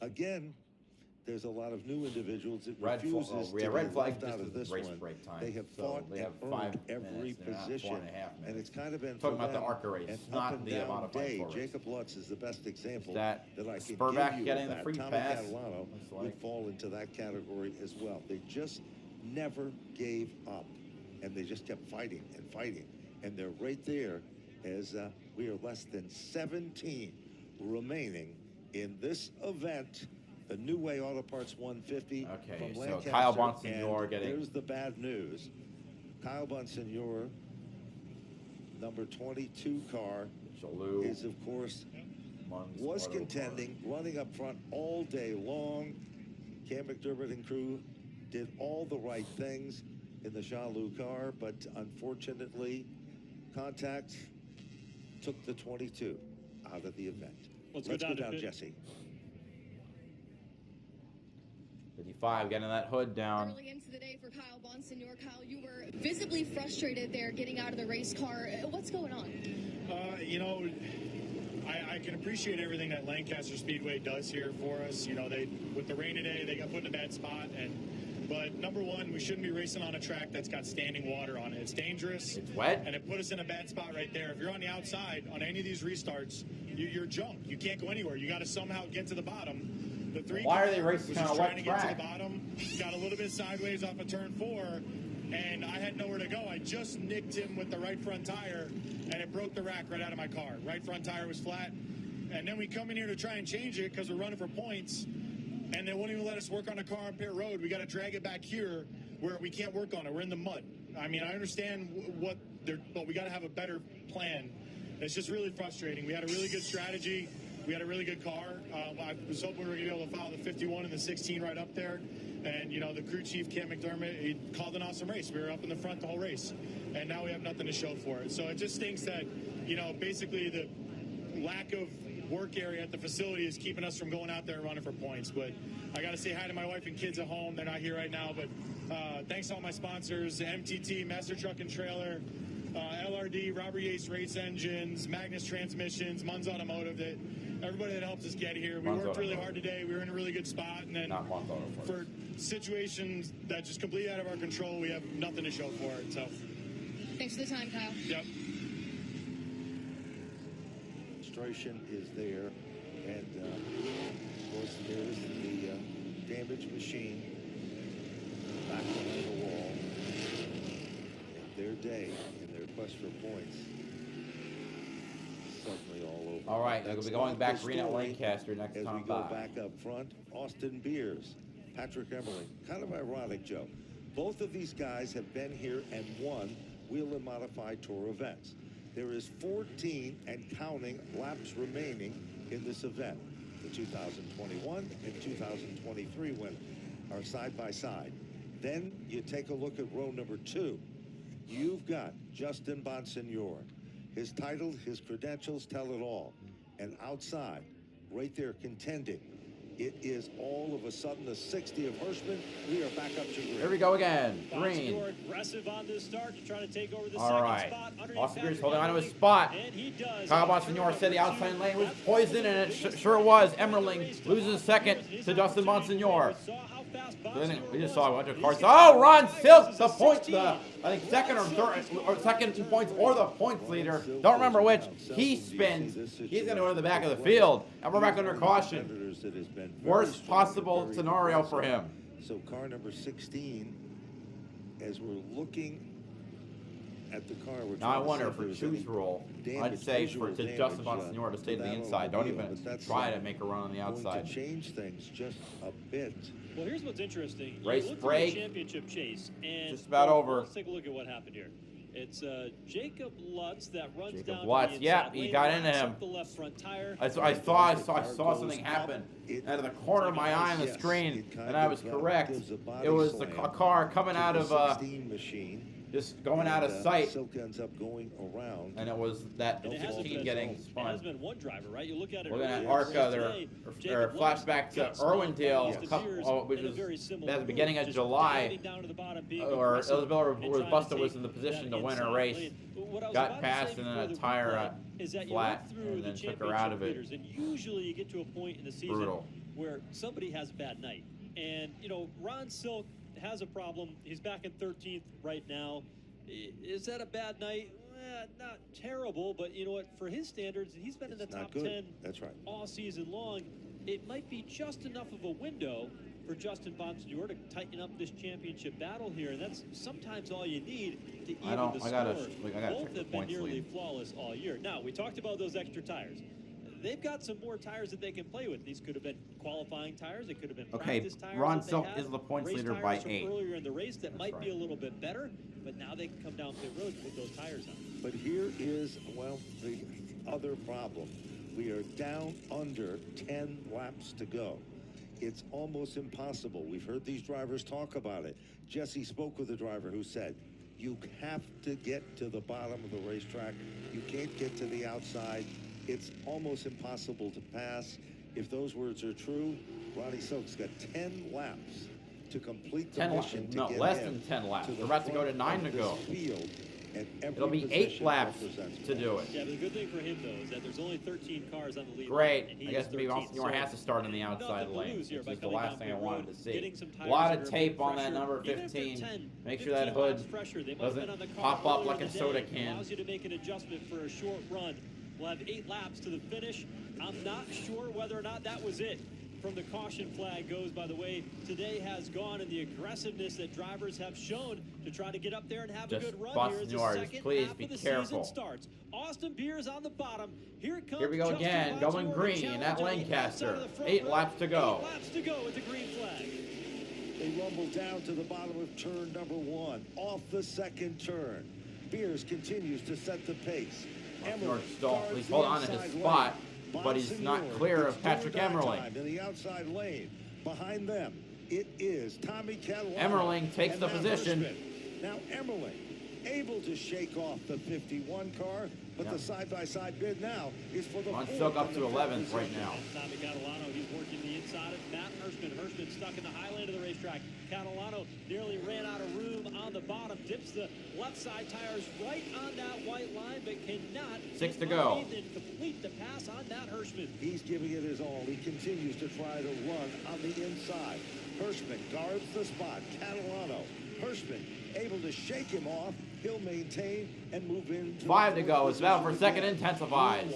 again, there's a lot of new individuals that refuses to be left out of this one. Break time. They have fought and earned every position, and it's kind of been talking about the ARCA race, not the modified day. Jacob Lutz is the best example that I can Spurback give you. Getting the free Tommy pass Catalano would fall into that category as well. They just never gave up, and they just kept fighting and fighting, and they're right there as we are less than 17 remaining in this event. The New Way Auto Parts 150 from Lancaster. So Kyle Bonsignor getting... Here's the bad news. Kyle Bonsignor, number 22 car, is, of course, was contending, running up front all day long. Cam McDermott and crew did all the right things in the Jean-Luc car, but unfortunately, contact took the 22 out of the event. Let's go down, Jesse. 55, getting that hood down. Early into the day for Kyle Bonsignor. Kyle, you were visibly frustrated there getting out of the race car. What's going on? You know, I can appreciate everything that Lancaster Speedway does here for us. You know, with the rain today, they got put in a bad spot. But number one, we shouldn't be racing on a track that's got standing water on it. It's dangerous. It's wet. And it put us in a bad spot right there. If you're on the outside on any of these restarts, you're junked. You can't go anywhere. You got to somehow get to the bottom. The three Why are they racing on a wet to track? Get to the bottom, got a little bit sideways off of turn 4, and I had nowhere to go. I just nicked him with the right front tire, and it broke the rack right out of my car. Right front tire was flat, and then we come in here to try and change it because we're running for points, and they won't even let us work on the car on pit road. We got to drag it back here where we can't work on it. We're in the mud. I mean, I understand what they're, but we got to have a better plan. It's just really frustrating. We had a really good strategy. We had a really good car. I was hoping we were going to be able to follow the 51 and the 16 right up there. And, you know, the crew chief, Cam McDermott, he called an awesome race. We were up in the front the whole race. And now we have nothing to show for it. So it just stinks that, you know, basically the lack of work area at the facility is keeping us from going out there and running for points. But I got to say hi to my wife and kids at home. They're not here right now. But thanks to all my sponsors, MTT, Master Truck and Trailer, LRD, Robert Yates Race Engines, Magnus Transmissions, Munz Automotive, that everybody that helps us get here. We worked really hard today. We were in a really good spot. And then for situations that just completely out of our control, we have nothing to show for it. So thanks for the time, Kyle. Yep. Demonstration is there. And, of course, there's the damaged machine back behind the wall. Their day and their quest for points suddenly all over. All right, they'll be going back green at Lancaster next as time we go by. back up front. Austin Beers, Patrick Emerling. Kind of ironic, Joe. Both of these guys have been here and won wheel and modified tour events. There is 14 and counting laps remaining in this event. The 2021 and 2023 win are side by side. Then you take a look at row number 2. You've got Justin Bonsignor. His title, his credentials tell it all. And outside, right there contending, it is all of a sudden the 60 of Hirschman. We are back up to green. Here we go again. Green. Bonsignor aggressive on this start to try to take over the All right. Austin Beers holding on to his spot. Kyle Bonsignor said the outside lane was poisoned, and it sure was. Emmerling loses second to Justin Bonsignor. We just saw a bunch of cars. Oh, Ron Silk, the point, I think second or third, or second in points, or the points leader. Don't remember which. He spins. He's going to go to the back of the field, and we're back under caution. Worst possible scenario for him. So car number 16, as we're looking at the car, we're now I wonder for choose rule, I'd say for Justin Bonsignor to stay to the inside. Don't even try to make a run on the outside. To change things just a bit. Well, here's what's interesting. Race you look break. at the championship chase, and Just about over. Let's take a look at what happened here. It's Jacob Lutz that runs down. Lutz, to the yeah, inside he lane, got into lines him. up the left front tire. I saw something happen out of the corner of my eye on the screen, and I was correct. It was a car coming out of just going out of sight, Silk ends up going around, and it was that And it hasn't 15 been- getting It spun. has been one driver, right? You look at it. We're gonna earlier ARCA today, their Jacob Lutz flashback to got spun Irwindale, by De Beers which in a was very similar at the move, beginning of just July, diving down to the bottom, being or aggressive Elizabeth and was trying to Busta was take in the position to that win her inside race. lane. But what I was Got about to past say and then before a the tire break is that you flat, look through and the then took her out of it. championship leaders, and usually you get to a point in the season Brutal. where somebody has a bad night. And, you know, Ron Silk has a problem. He's back in 13th right now. Is that a bad night? Not terrible, but you know what? For his standards, he's been in the top 10 That's right. all season long. It might be just enough of a window for Justin Bonsignor to tighten up this championship battle here, and that's sometimes all you need to even the score. I gotta Both check the have been points nearly lead. flawless all year. Now, we talked about those extra tires. They've got some more tires that they can play with. These could have been qualifying tires. They could have been practice tires. Ron that they Silk had, is the points race leader tires by from 8. earlier in the race that That's might be a right. little bit better, but now they can come down pit road and put those tires on. But here is, well, the other problem. We are down under 10 laps to go. It's almost impossible. We've heard these drivers talk about it. Jesse spoke with a driver who said, you have to get to the bottom of the racetrack. You can't get to the outside. It's almost impossible to pass. If those words are true, Ronnie Silk's got 10 laps to complete the mission to get less in than 10 laps. to the We're about to go to front 9 to of this go. field, and every It'll be 8 position laps represents to one. do it. Yeah, but the good thing for him, though, is that there's only 13 cars on the lead. Great. line, and he I guess is maybe 13th, Bonsignor so has to start in the outside nothing to lane, lose here which by is the coming last down thing I pit wanted road, to see. getting some A tires lot that of are tape on that fresher. number Even if they're 15. 10, Make sure that 15 hood laps fresher. They might have been on the doesn't car pop up earlier like in a the soda day. can. Allows you to make an adjustment for a short run. We'll have 8 laps to the finish. I'm not sure whether or not that was it. from the caution flag goes by the way today has gone and the aggressiveness that drivers have shown to try to get up there and have a good run here as the second please half be of the careful. season starts. Austin Beers on the bottom. Here it comes. Here we go again, going green at Lancaster. 8 laps to go. 8 laps to go with the green flag. They rumble down to the bottom of turn number 1, off the second turn. Beers continues to set the pace. He's holding on to his spot, but he's not clear of Patrick Emmerling. In the outside lane, behind them, it is Tommy Catalano. Emmerling takes the position. Now Emmerling able to shake off the 51 car, but the side-by-side bid now is for the Ron Silk up to 11th right now. Tommy Catalano, he's working the inside of Matt Hirschman. Hirschman stuck in the high lane of the racetrack. Catalano nearly ran out of room on the bottom, dips the left side tires right on that white line, but cannot 6 to go. And complete the pass on Matt Hirschman. He's giving it his all. He continues to try to run on the inside. Hirschman guards the spot. Catalano. Hirschman able to shake him off. He'll maintain and move into 5 to go. His battle for second intensifies.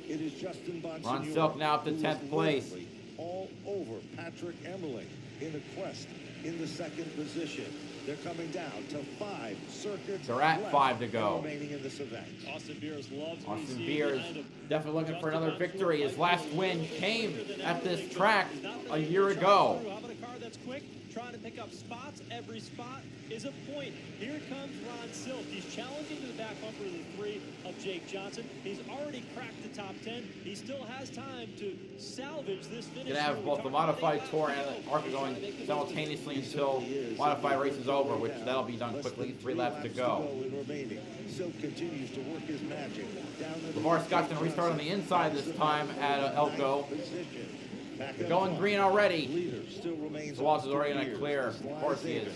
It is Justin Bonsignore. Ron Silk now up to 10th place. All over Patrick Emmerling in the quest in the second position. They're coming down to 5 circuits. They're at 5 to go. Remaining in this event. Austin Beers loves Austin Beers definitely looking for another victory. His last win came at this track a year ago. How about a car that's quick, trying to pick up spots? Every spot is a point. Here comes Ron Silk. He's challenging to the back bumper of the 3 of Jake Johnson. He's already cracked the top 10. He still has time to salvage this finish. Gonna have both the modified tour and the ARCA going simultaneously until modified race is over, which that'll be done quickly. 3 laps to go. Silk continues to work his magic. Lamar Scott's gonna restart on the inside this time at Elko. They're going green already. Walsh is already in a clear. Of course he is.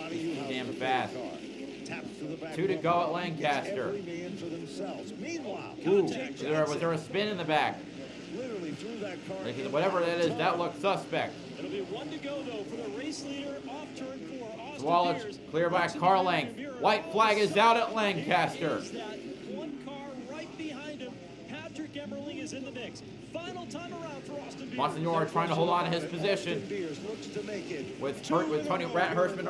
He's damn fast. 2 to go at Lancaster. Ooh, was there a spin in the back? Whatever that is, that looks suspect. It'll be 1 to go though for the race leader off turn 4. Austin Wallace Beers clear by car length. White flag is out at Lancaster. That one car right behind him. Patrick Emmerling is in the mix. Final time around for Austin Beers. Monsignor trying to hold on to his position with Tony Hirschman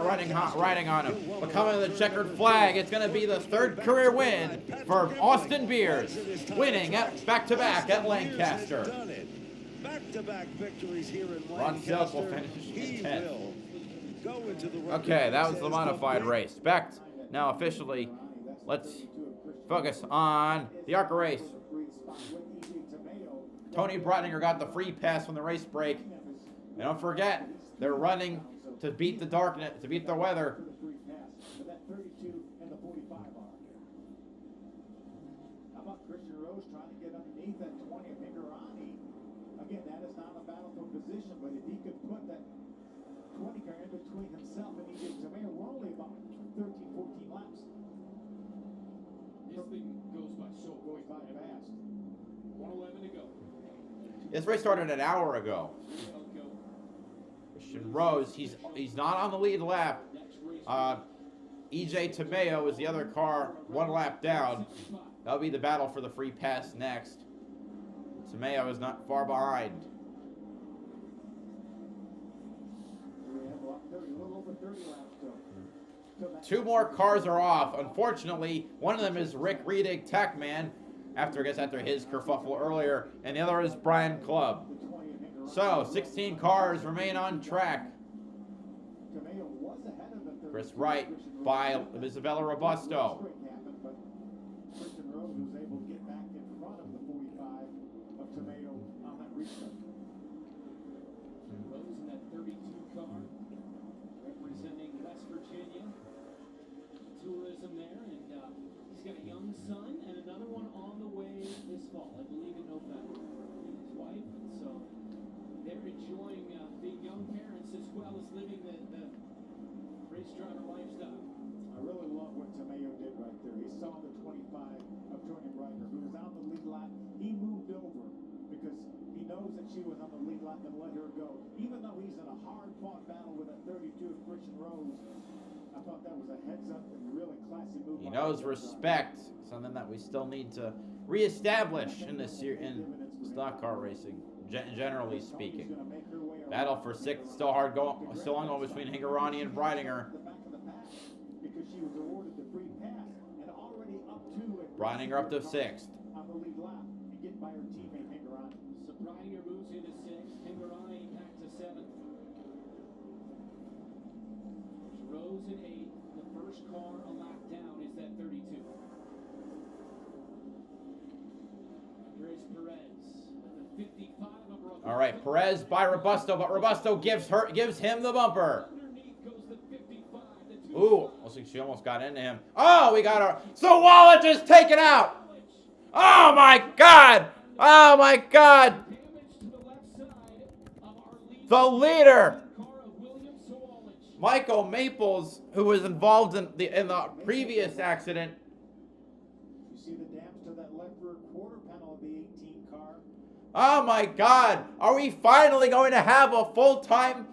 riding on him. But coming to the checkered flag, it's going to be the 3rd career win for Austin Beers, winning at back-to-back at Lancaster. Back-to-back victories here in Lancaster. Ron Silk will finish in 10th. Okay, that was the modified race. Back now officially. Let's focus on the ARCA race. Tony Brotninger got the free pass from the race break. And don't forget, they're running to beat the darkness, to beat the weather. How about Christian Rose trying to get underneath that 20 of Higurani? Again, that is not a battle for position, but if he could put that 20 car in between himself and EJ Tameo, we're only about 13, 14 laps. This thing goes by so fast. 111 to go. This race started an hour ago. Christian Rose, he's not on the lead lap. EJ Tameo is the other car 1 lap down. That'll be the battle for the free pass next. Tameo is not far behind. Two more cars are off. Unfortunately, one of them is Rick Riedig, Techman, after his kerfuffle earlier, and the other is Brian Clubb. So, 16 cars remain on track. Chris Wright by Isabella Robusto. Christian Rose was able to get back in front of the 45 of Tameo on that restart. Rose in that 32 car, representing West Virginia. Tourism there, and he's got a young son and another one on the way this fall, I believe in November. His wife, and so they're enjoying being young parents as well as living the race driver lifestyle. I really love what Tameo did right there. He saw the 25 of Tony Breitner, who was on the lead lap. He moved over because he knows that she was on the lead lap and let her go. Even though he's in a hard-fought battle with a 32 of Christian Rose, I thought that was a heads-up and really classy move. He knows respect, something that we still need to reestablish in this year in stock car racing generally speaking. Battle for 6th, still hard going, still ongoing between Hingorani and Breidinger. Breidinger up to 6th. So Breidinger moves into 6th. Hingorani back to 7th. Rose in 8th. The first car a lap down is that 32. Andres Perez at the 55 of Roberto. All right, Perez by Robusto, but Robusto gives him the bumper. Underneath goes the 55. Ooh, looks like she almost got into him. Oh, we got her. So Wallet is taken out. Oh my God. Oh my God. The leader. Michael Maples, who was involved in the previous accident. You see the damage to that left rear quarter panel of the 18 car. Oh my God. Are we finally going to have a full-time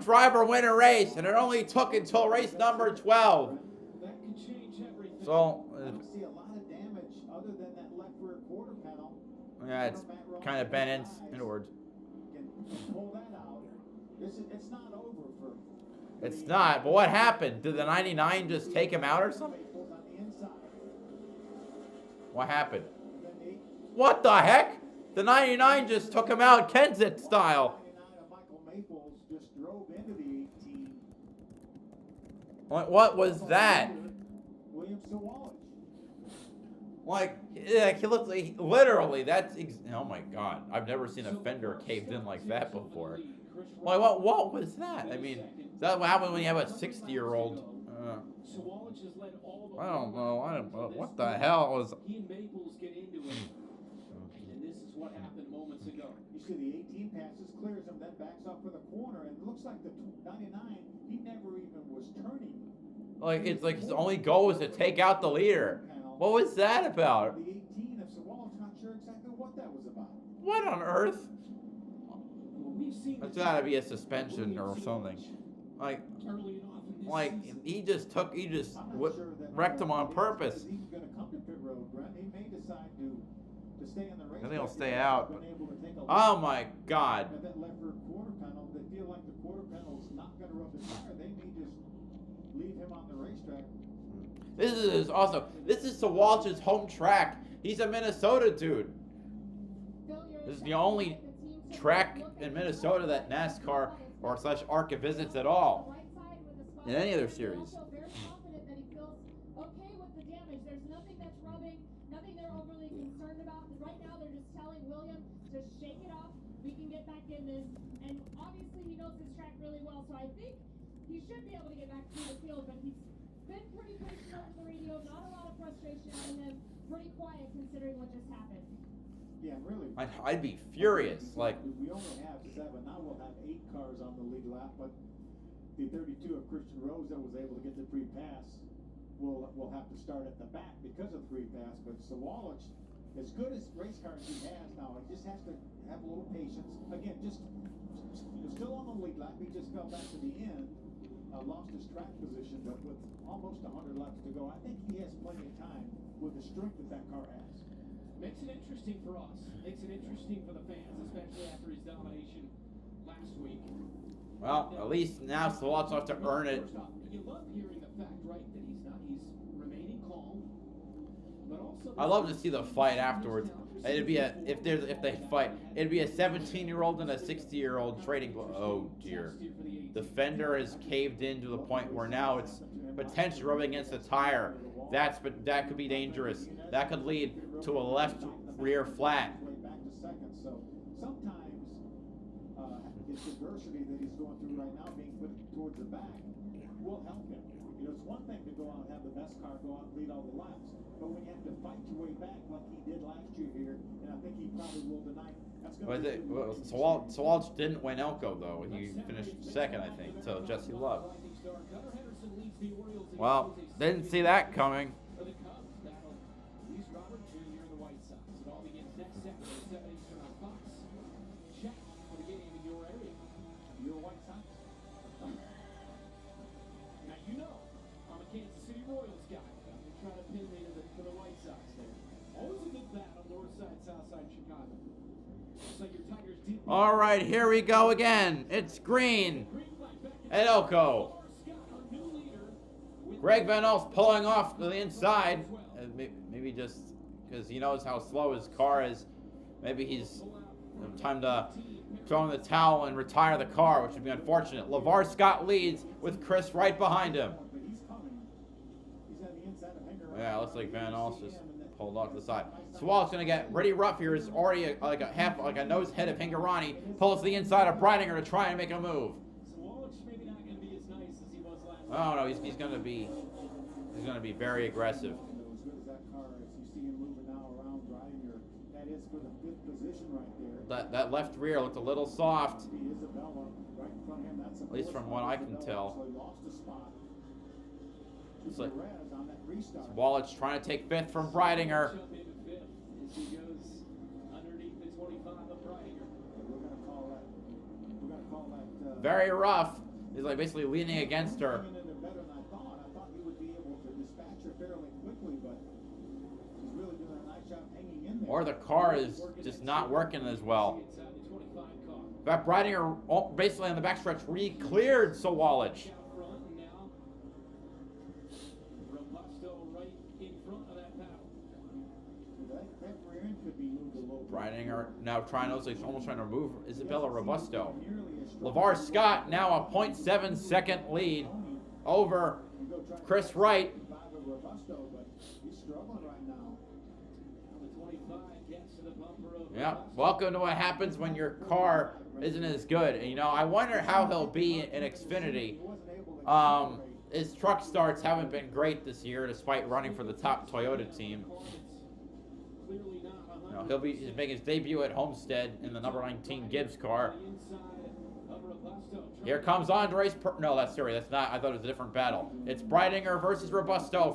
driver win a race? And it only took until race number 12. That could change everything. So, I don't see a lot of damage other than that left rear quarter panel. yeah, it's kind of bent inwards. Can pull that out. It's not over for. It's not, but what happened? Did the 99 just take him out or something? What happened? What the heck? The 99 just took him out Kenseth style. Michael Maples just drove into the 18. What was that? William Sawallich. Like he looks like literally. Oh my God! I've never seen a fender caved in like that before. Like what was that? I mean, is that what happens when you have a 60-year-old? I don't know. What the hell was? He and Maples get into it. And this is what happened moments ago. You see the 18 passes, clears him, then backs up for the corner, and it looks like the 99, he never even was turning. Like it's like his only goal was to take out the leader. What was that about? The 18 of Sawallich's not sure exactly what that was about. What on earth? That's gotta be a suspension or something. Like he just wrecked him on purpose. He's going to come to pit road, Brent. He may decide to stay in the race. I think he'll stay out. Oh my God! At that left rear quarter panel, they feel like the quarter panel's not going to rub the tire. They may just leave him on the racetrack. This is Sawallich's home track. He's a Minnesota dude. This is the only track in Minnesota that NASCAR or / ARCA visits at all in any other series. Very confident that he feels okay with the damage. There's nothing that's rubbing, nothing they're overly concerned about. Right now, they're just telling William to shake it off. We can get back in this, and obviously he knows this track really well. So I think he should be able to get back to the field, but he's been pretty short with the radio. Not a lot of frustration, and then pretty quiet considering what just happened. Yeah, really. I'd be furious. Like we only have 7. Now we'll have 8 cars on the lead lap, but the 32 of Christian Rose that was able to get the free pass will have to start at the back because of the free pass. But Sawallich, as good as race cars he has now, he just has to have a little patience. Again, just still on the lead lap. He just fell back to the end, lost his track position, but with almost 100 laps to go, I think he has plenty of time with the strength that car has. Makes it interesting for us. Makes it interesting for the fans, especially after his domination last week. Well, at least now Sawallich will have to earn it. You love hearing the fact, right, that he's remaining calm. But also I love to see the fight afterwards. It'd be if they fight, it'd be a 17-year-old and a 60-year-old trading. Oh dear, the fender is caved in to the point where now it's potentially rubbing against the tire. That could be dangerous. That could lead to a left rear flat. Back to second. So sometimes this adversity that he's going through right now, being put towards the back, will help him. You know, it's one thing to go out and have the best car go out and lead all the laps, but when you have to fight your way back like he did last year here, and I think he probably will tonight. Sawallich didn't win Elko though. He finished second, I think, to Jesse Love. Well, didn't see that coming. Southside Chicago. Looks like you're All right, here we go again. It's green at Elko. Greg Van Alst pulling off to the inside. Maybe just because he knows how slow his car is. Maybe he's time to throw in the towel and retire the car, which would be unfortunate. LeVar Scott leads with Chris right behind him. Yeah, looks like Van Alst just pulled off to the side. Swallow's gonna get pretty rough here. Is already like a nose head of Hingarani. Pulls to the inside of Breidinger to try and make a move. Oh no, he's gonna be very aggressive. That left rear looked a little soft, at least from what I can tell. It's like Wallach trying to take fifth from Breidinger. Very rough. He's like basically leaning against her. Or the car is just not working as well. In fact, Breidinger basically on the backstretch re-cleared Sawallich. Breidinger now almost trying to remove Isabella Robusto. LeVar Scott now a 0.7 second lead over Chris Wright. Yeah, welcome to what happens when your car isn't as good. And, you know, I wonder how he'll be in Xfinity. His truck starts haven't been great this year, despite running for the top Toyota team. You know, he's making his debut at Homestead in the number 19 Gibbs car. Here comes Andres. No, that's not. I thought it was a different battle. It's Breidinger versus Robusto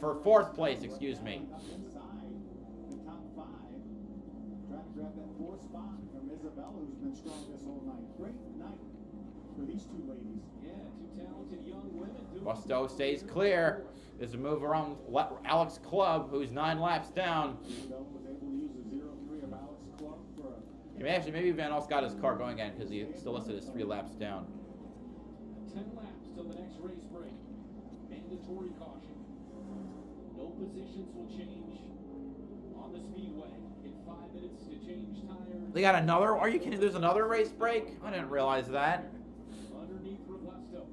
for fourth place. Excuse me. Robusto stays clear. There's a move around Alex Clubb, who's 9 laps down. Actually, maybe Van Alst got his car going again because he still listed as 3 laps down. 10 laps till the next race break. Mandatory caution. No positions will change on the speedway. In 5 minutes to change tires. They got another? Are you kidding? There's another race break? I didn't realize that. Underneath Robusto.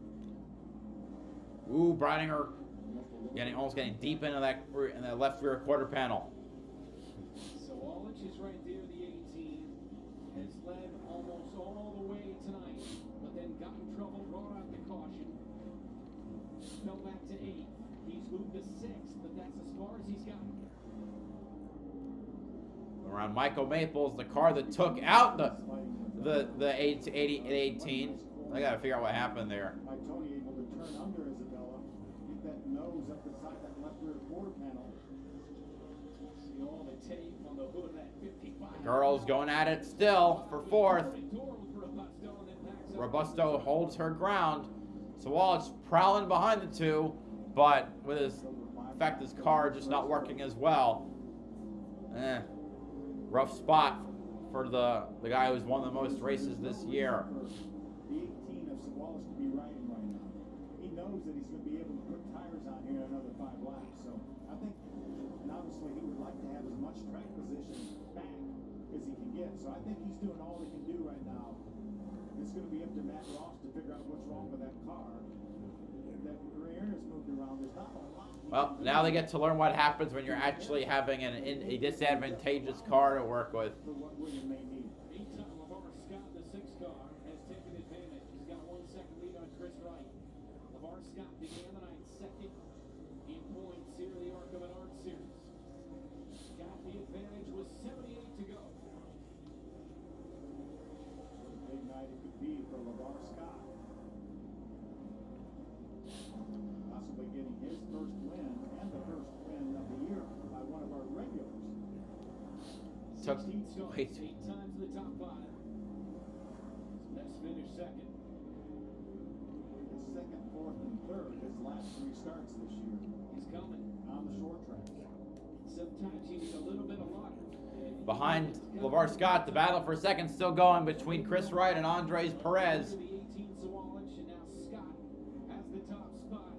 Ooh, Breidinger almost getting deep into that left rear quarter panel. So Wallach is right there. The 18 has led almost all the way tonight, but then got in trouble, brought out the caution. Fell back to 8th. He's moved to 6th, but that's as far as he's gotten. Around Michael Maples, the car that took out the 18. I gotta figure out what happened there. Tony able to turn under Isabella, get that nose up beside that left rear quarter panel. See all the tape on the hood of that 55. The girls going at it still for 4th. Robusto holds her ground. Sawallich's prowling behind the 2, but with his car just not working as well. Rough spot for the guy who's won the most races this year. The 18 of Sawallich to be riding right now. He knows that he's going to be able to put tires on here in another 5 laps. So I think, and obviously he would like to have as much track position back as he can get. So I think he's doing all he can do right now. It's going to be up to Matt Ross to figure out what's wrong with that car. If that rear is moved around, there's not a lot. Well, now they get to learn what happens when you're actually having a disadvantageous car to work with. Meantime, LeVar Scott, the 6th car, has taken advantage. He's got 1 second lead on Chris Wright. LeVar Scott began the night 2nd in points here in the ARCA Menards series. Got the advantage with 78 to go. What a big night it could be for LeVar Scott. Possibly getting his first win and the first win of the year by one of our regulars. 16 starts, 8 times in the top 5. Let's finish 2nd. His 2nd, 4th, and 3rd, his last 3 starts this year. He's coming on the short track. Sometimes you need a little bit of luck. Behind LeVar Scott, the battle for second still going between Chris Wright and Andres Perez. The 18 Sawallich, and now Scott has the top spot.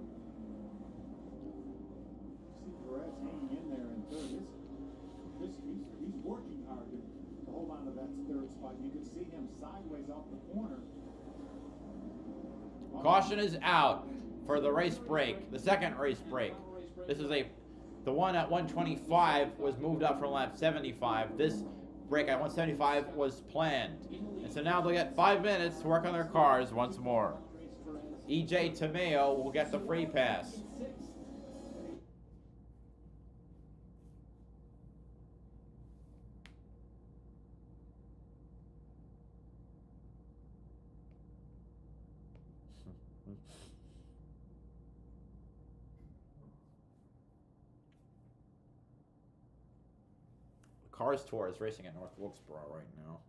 See Perez hanging in there in third. He's working hard to hold on to that third spot. You can see him sideways off the corner. Caution is out for the race break, the second race break. This is the one at 125 was moved up from lap 75. This break at 175 was planned. And so now they'll get 5 minutes to work on their cars once more. EJ Tamayo will get the free pass. Cars Tour is racing at North Wilkesboro right now.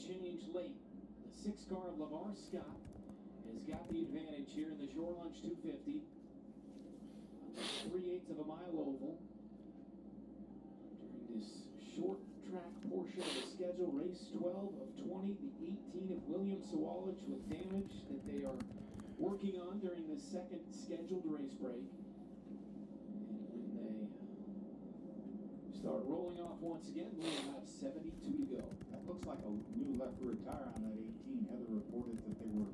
change late. The 6 car of LeVar Scott has got the advantage here in the Shore Lunch 250. 3/8 of a mile oval. During this short track portion of the schedule, race 12 of 20, the 18 of William Sawalich with damage that they are working on during the second scheduled race break. And when they start rolling off once again, we'll have 72 to go. That looks like a new left rear tire on that 18. Heather reported that they were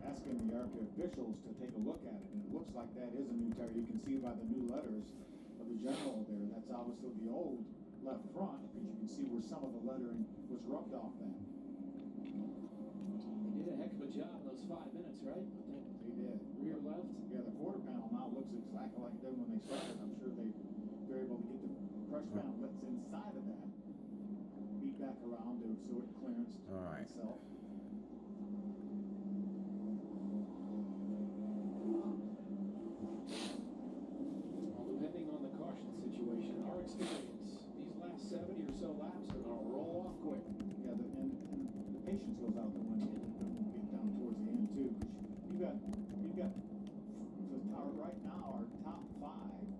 asking the ARCA officials to take a look at it, and it looks like that is a new tire. You can see by the new letters of the general there, that's obviously the old left front, because you can see where some of the lettering was rubbed off that. They did a heck of a job in those 5 minutes, right? They did. Rear left. Yeah, the quarter panel now looks exactly like it did when they started. I'm sure they're able to get the crush panel that's inside of that beat back around to so it clearance itself. Depending on the caution situation, our experience, these last 70 or so laps are going to roll off quick. Yeah, and the patience goes out the window when we get down towards the end too. You've got right now our top 5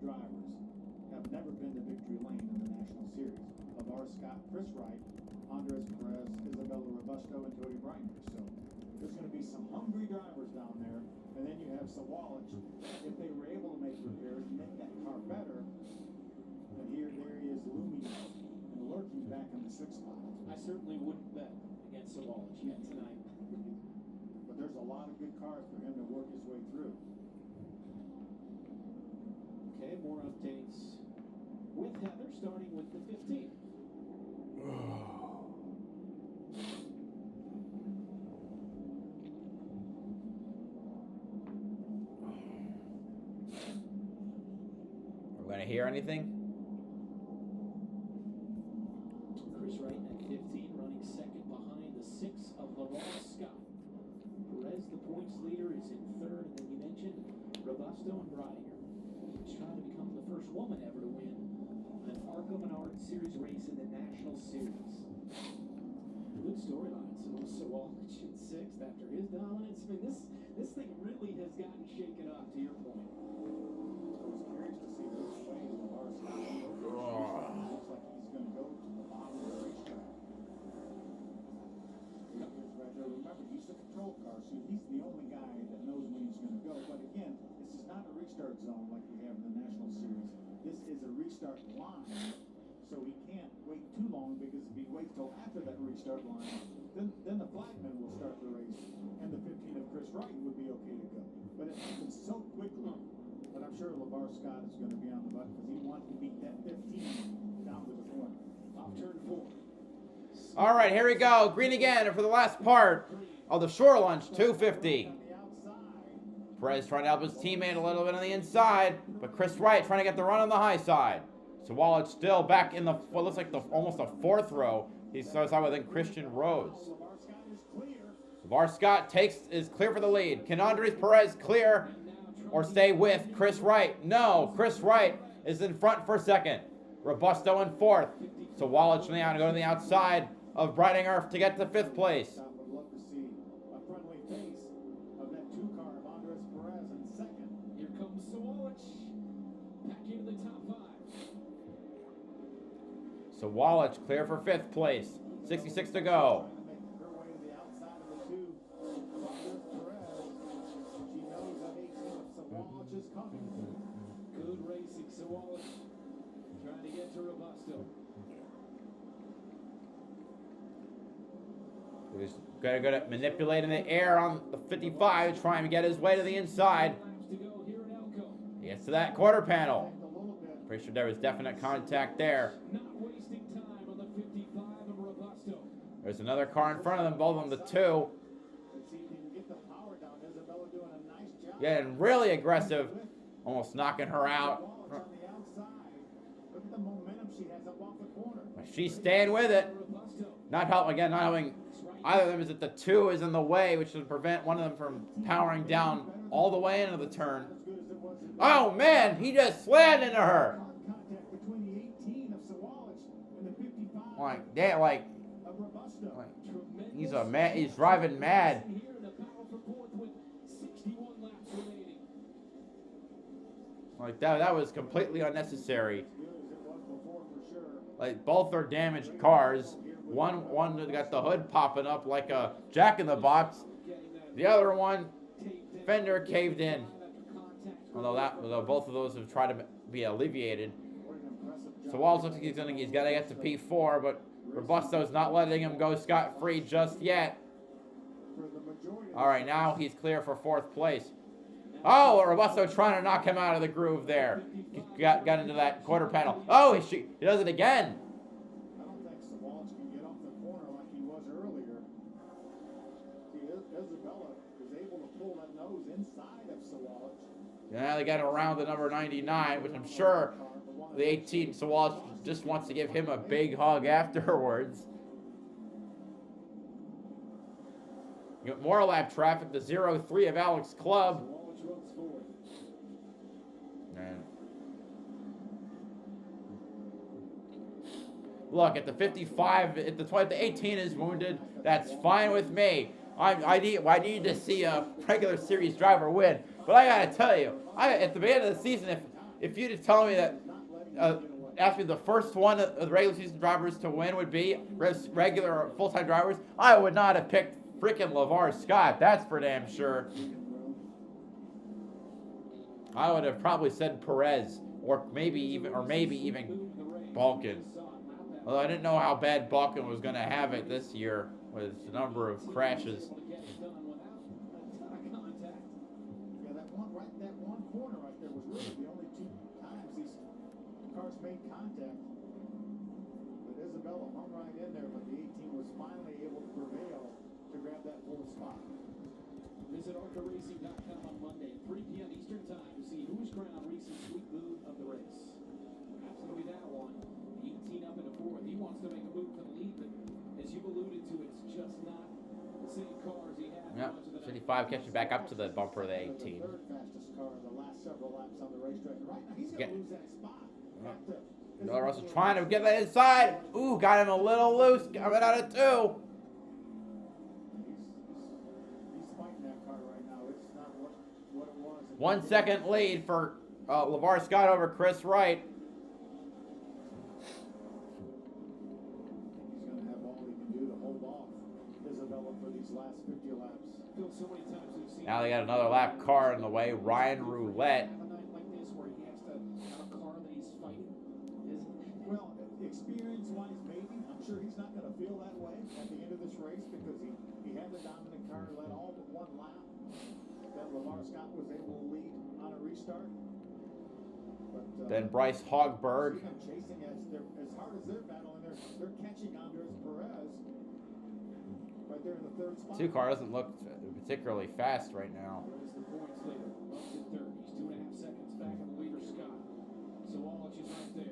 drivers have never been to victory lane in the National Series. LeVar Scott, Chris Wright, Andres Perez, Isabella Robusto, and Cody Brymer. So there's going to be some hungry drivers down there. And then you have Sawalich. If they were able to make repairs and make that car better, then there he is looming and lurking back in the 6th spot. I certainly wouldn't bet against Sawalich yet tonight. But there's a lot of good cars for him to work his way through. Okay, more updates with Heather, starting with the 15. We're going to hear anything? Chris Wright at 15, running second behind the 6 of LeVar Scott. Perez, the points leader, is in 3rd, and then you mentioned Robusto and Breidinger. He's trying to become the first woman ever to win an ARCA Menards Series race in the National Series. Good storyline. So Sawalich in 6th after his dominance. I mean, this thing really has gotten shaken up, to your point. I was curious to see which way LeVar Scott goes. Looks like he's going to go to the bottom of the racetrack. Remember, he's the control car, so he's the only guy that knows when he's going to go. But again, this is not a restart zone like we have in the National Series. This is a restart line, so he can't wait too long, because if he waits till after that restart line, then the flagman will start the race, and the 15 of Chris Wright would be okay to go. But it happens so quickly that I'm sure LeVar Scott is going to be on the button, because he wants to beat that 15 down to the corner. Off turn 4. All right, here we go. Green again for the last part of the Shore Lunch 250. Perez trying to help his teammate a little bit on the inside, but Chris Wright trying to get the run on the high side. Sawalich still back in the, what looks like almost the 4th row. He starts out with Christian Rhodes. LeVar Scott is clear for the lead. Can Andres Perez clear or stay with Chris Wright? No, Chris Wright is in front for 2nd. Robusto in 4th. Sawalich now to go to the outside of Breidinger to get to 5th place. I would love to see a friendly face of that 2 car of Andres Perez in 2nd. Here comes Sawalich back into the top 5. Sawalich clear for 5th place. 66 to go. Trying to make her way to the outside of the 2 of Andres Perez. She knows that 18 of Sawalich is coming. Good racing, Sawalich trying to get to Robusto. He's good at manipulating the air on the 55, trying to get his way to the inside. To go here in Elko. He gets to that quarter panel. Pretty sure there was definite contact there. Not wasting time on the 55 of Robusto. There's another car in front of them, both on the 2. Let's see if he can get the power down. Isabella doing a nice job. Getting really aggressive, almost knocking her out. On the outside. Look at the momentum she has up off the corner. She's staying with it. Not helping either of them, is that the 2 is in the way, which would prevent one of them from powering down all the way into the turn. Oh man, he just slammed into her. Contact between the 18 of Sawalich and the 55 Like that, like of Robusto. He's a man. He's driving mad. Like that was completely unnecessary. Like both are damaged cars. One got the hood popping up like a jack-in-the-box. The other one, fender caved in. Although both of those have tried to be alleviated. So Wallace looks like he's gonna get to P4, but Robusto's not letting him go scot-free just yet. All right, now he's clear for 4th place. Oh, Robusto trying to knock him out of the groove there. He got into that quarter panel. Oh, he does it again. I don't think Sawalch can get off the corner like he was earlier. See, Isabella is able to pull that nose inside of Sawalch. Yeah, they got around the number 99, which I'm sure the 18 Sawalch just wants to give him a big hug afterwards. You got more lap traffic, the 0-3 of Alex Club. And look, at the 55, at the 18 is wounded. That's fine with me. I need to see a regular series driver win. But I gotta tell you, at the beginning of the season, if you'd have told me that after the first one of the regular season drivers to win would be regular full-time drivers, I would not have picked freaking LeVar Scott. That's for damn sure. I would have probably said Perez, or maybe even Balkan. Although I didn't know how bad Balkan was going to have it this year with the number of crashes. That one corner right there was really the only 2 times these cars made contact. But Isabella hung right in there, but the 18 was finally able to prevail to grab that full spot. Visit ARCARacing.com on Monday at 3 p.m. Eastern Time to see who's crowned Racing's Sweet Boot of the race. Absolutely that one. 18 up into 4th. He wants to make a move for the lead, but as you've alluded to, it's just not the same cars he had. Yep, 55 catching back up to the bumper of the 18. The third fastest car in the last several laps on the racetrack. Right now, he's going to lose that spot. Russell trying to get that inside. Ooh, got him a little loose. Coming out of 2. He's fighting that car right now. It's not what it was. 1 second lead for LeVar Scott over Chris Wright. He's going to have all he can do to hold off Isabella for these last 50 laps. So many times we've seen Now they got another lap car in the way. Ryan Roulette. have a night like this where he has to have a car that he's fighting. Well, experience-wise, maybe. I'm sure he's not going to feel that way at the end of this race because he had the dominant car and led all but 1 lap. That LeVar Scott was able to lead on a restart. But, Then Bryce Hogberg. see them chasing as hard as they're battling, they're catching Andres Perez right there in the 3rd spot. 2 car doesn't look particularly fast right now. Where's the points leader? Bucks at 3rd. He's 2.5 seconds back on the leader, Scott. So Wallach is right there.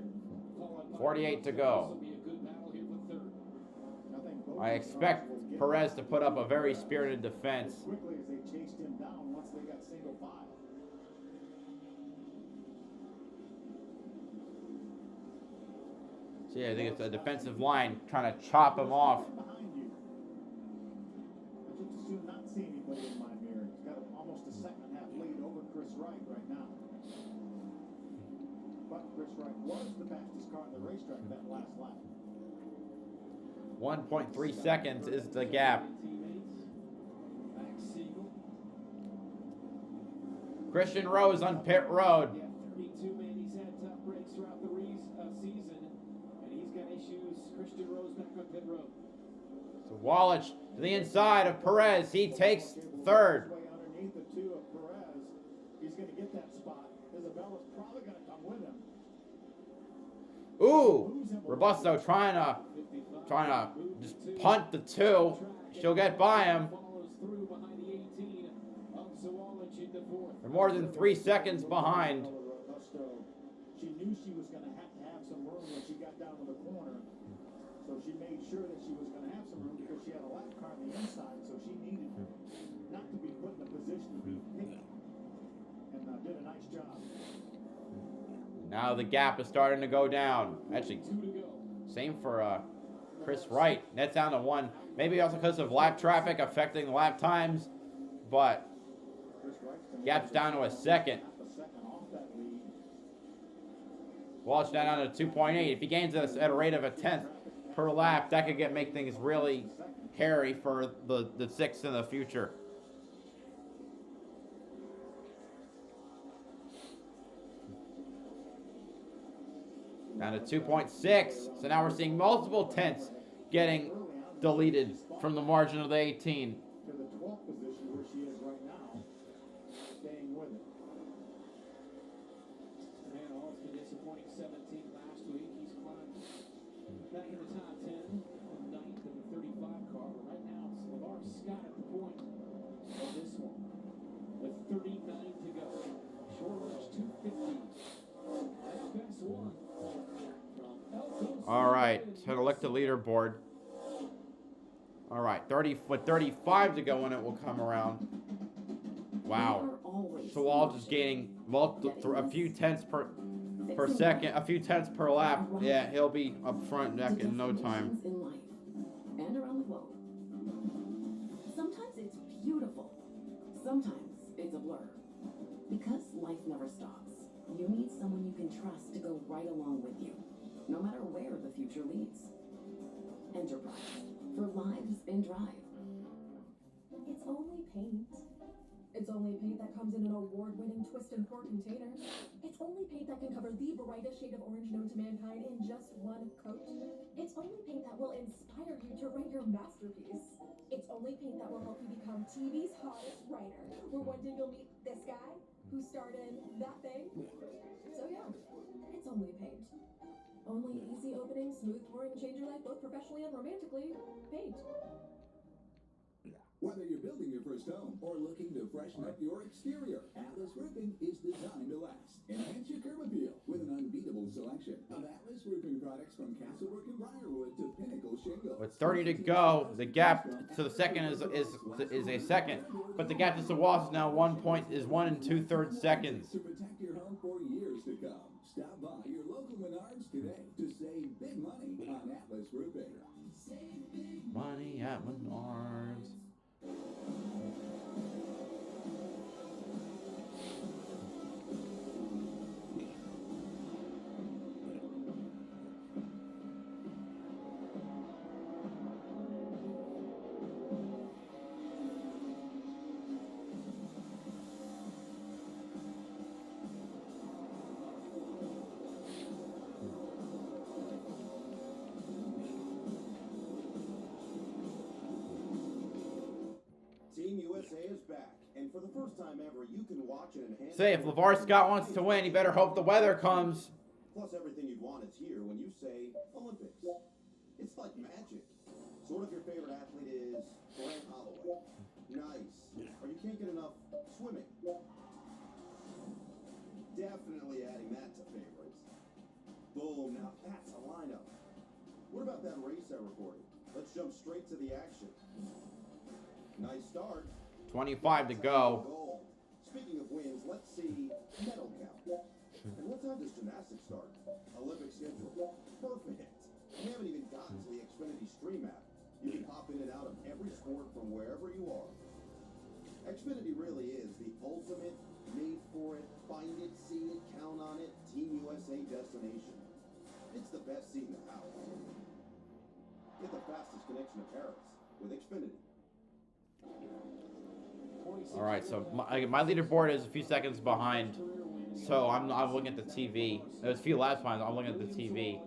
48 to go. This will be a good battle here for 3rd. I expect Perez to put up a very spirited defense. As quickly as they chased him down once they got single file. See, I think it's a defensive line trying to chop him off. Behind you. I just as soon not see anybody in my mirror. He's got almost a 2.5 lead over Chris Wright right now. But Chris Wright was the fastest car on the racetrack that last lap. 1.3 seconds is the gap. Christian Rose on pit road. Yeah, 32, man. He's had tough breaks throughout the season, and he's got issues. Christian Rose back on pit road. So Wallach to the inside of Perez. He takes 3rd. Underneath the 2 of Perez, he's going to get that spot. Isabella's probably going to come with him. Ooh, Robusto trying to just punt the 2. She'll get by him. Follows through behind the 18 of Zawalich into 4th. They're more than 3 seconds behind. She knew she was going to have some room when she got down to the corner. So she made sure that she was going to have some room because she had a lap car on the inside. So she needed not to be put in a position to be picked. And did a nice job. Now the gap is starting to go down. Actually, 2 to go. same for Chris Wright, that's down to 1. Maybe also because of lap traffic affecting the lap times, but gap's down to a second. Walsh down to 2.8. If he gains this at a rate of a 10th per lap, that could make things really hairy for the 6th in the future. Down to 2.6. So now we're seeing multiple tenths getting deleted from the margin of the 18. To the 12th position where she is right now, staying with it. And also disappointing 17 last week. He's climbed back in the top 10, 9th in the 35 car. But right now, it's LeVar Scott at the point of this one. With 39 to go. Short range 250. That's best one. All right, so to look at the leaderboard. All right, 35 to go and it will come around. Wow. So Walsh is gaining a few tenths per second, a few tenths per lap. Yeah, he'll be up front neck in no time. In life and around the globe. Sometimes it's beautiful. Sometimes it's a blur. Because life never stops, you need someone you can trust to go right along with you, no matter where the future leads. Enterprise, for lives in drive. It's only paint. It's only paint that comes in an award-winning twist and pour container. It's only paint that can cover the brightest shade of orange known to mankind in just one coat. It's only paint that will inspire you to write your masterpiece. It's only paint that will help you become TV's hottest writer, where one day you'll meet this guy who starred in that thing. So yeah, it's only paint. Only easy opening, smooth pouring, change your life both professionally and romantically. Paint. Whether you're building your first home or looking to freshen up your exterior, Atlas Roofing is designed to last. Enhance your curb appeal with an unbeatable selection of Atlas Roofing products from Castlework and Briarwood to Pinnacle Shingles. With 30 to go, the gap to the second is a second, but the gap to the Walsh is now 1 and 2/3 seconds. To protect your home for years to come. Stop by your local Menards today to save big money on Atlas Roofing. Save big Money at Menards. Team USA is back, and for the first time ever, you can watch an enhanced... Say, if LeVar Scott wants to win, he better hope the weather comes. Plus, everything you'd want is here when you say Olympics. It's like magic. So what if your favorite athlete is Grant Holloway? Nice. Or you can't get enough swimming? Definitely adding that to favorites. Boom, now that's a lineup. What about that race I recorded? Let's jump straight to the action. Nice start. 25 to go. Speaking of wins, let's see medal count. And let's have this gymnastics start. Olympic schedule. Perfect. We haven't even gotten to the Xfinity Stream app. You can hop in and out of every sport from wherever you are. Xfinity really is the ultimate, made for it, find it, see it, count on it, Team USA destination. It's the best seat in the house. Get the fastest connection to Paris with Xfinity. All right, so my leaderboard is a few seconds behind, so I'm looking at the TV. There's a few laps behind, I'm looking at the TV.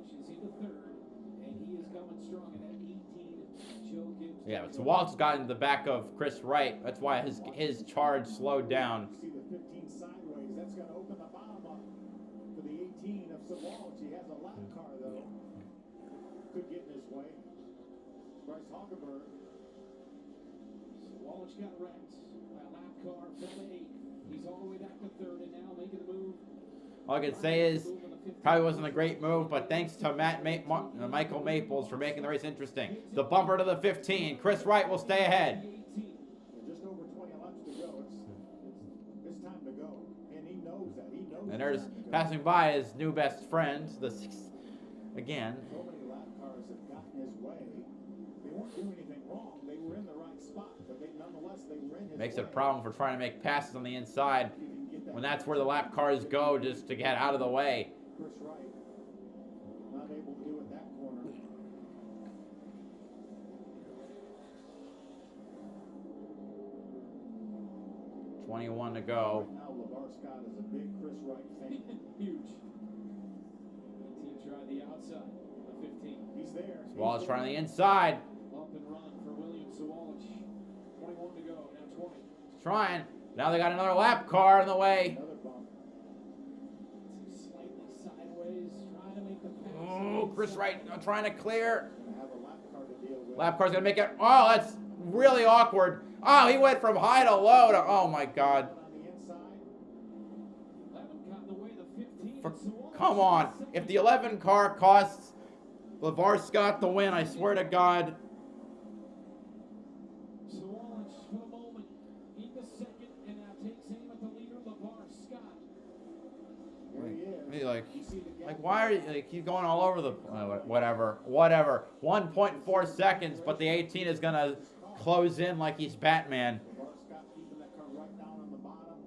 Yeah, so Walt's got in the back of Chris Wright. That's why his charge slowed down. See the 15 sideways. That's going to open the bottom up for the 18 of Walsh. He has a lap car, though. Could get in his way. Bryce Hockenberg. Walsh got wrecked by a lap car, fell to 8th. He's all the way back to 3rd and now making the move. All I can say is, probably wasn't a great move, but thanks to Michael Maples for making the race interesting. The bumper to the 15. Chris Wright will stay ahead. Just over 20 laps to go. It's time to go. And he knows that. He knows And there's passing by his new best friend, the 6th again. So many lap cars have gotten his way. weren't doing anything wrong. They were in the right spot, but nonetheless, they were in his Makes way. it a problem for trying to make passes on the inside when that's where the lap cars go, just to get out of the way. Chris Wright, not able to do it that corner. $21 to go. Right now, LeVar Scott is a big Chris Wright fan. Huge. 18 tried the outside. The 15. He's there. Wallace trying the inside. Up and run for William Sawalich. 21 to go. Now 20. He's trying. Now they got another lap car in the way. Another bump. Slightly sideways, trying to make the pass. Oh, Chris Wright trying to clear. Gonna have a lap car to deal with. Lap car's gonna make it. Oh, that's really awkward. Oh, he went from high to low to. Oh my God. On the inside. 11 got in the way. The 15. For, Sawalich come on. If the 11 car costs LeVar Scott the win, I swear to God. Sawalich for the moment in the second, and now takes aim at the leader, LeVar Scott. Here he is. He like You see the gap. why are you like he's going all over the whatever 1.4 seconds, but the 18 is gonna close in like he's Batman. LeVar Scott keeping that car right down on the bottom.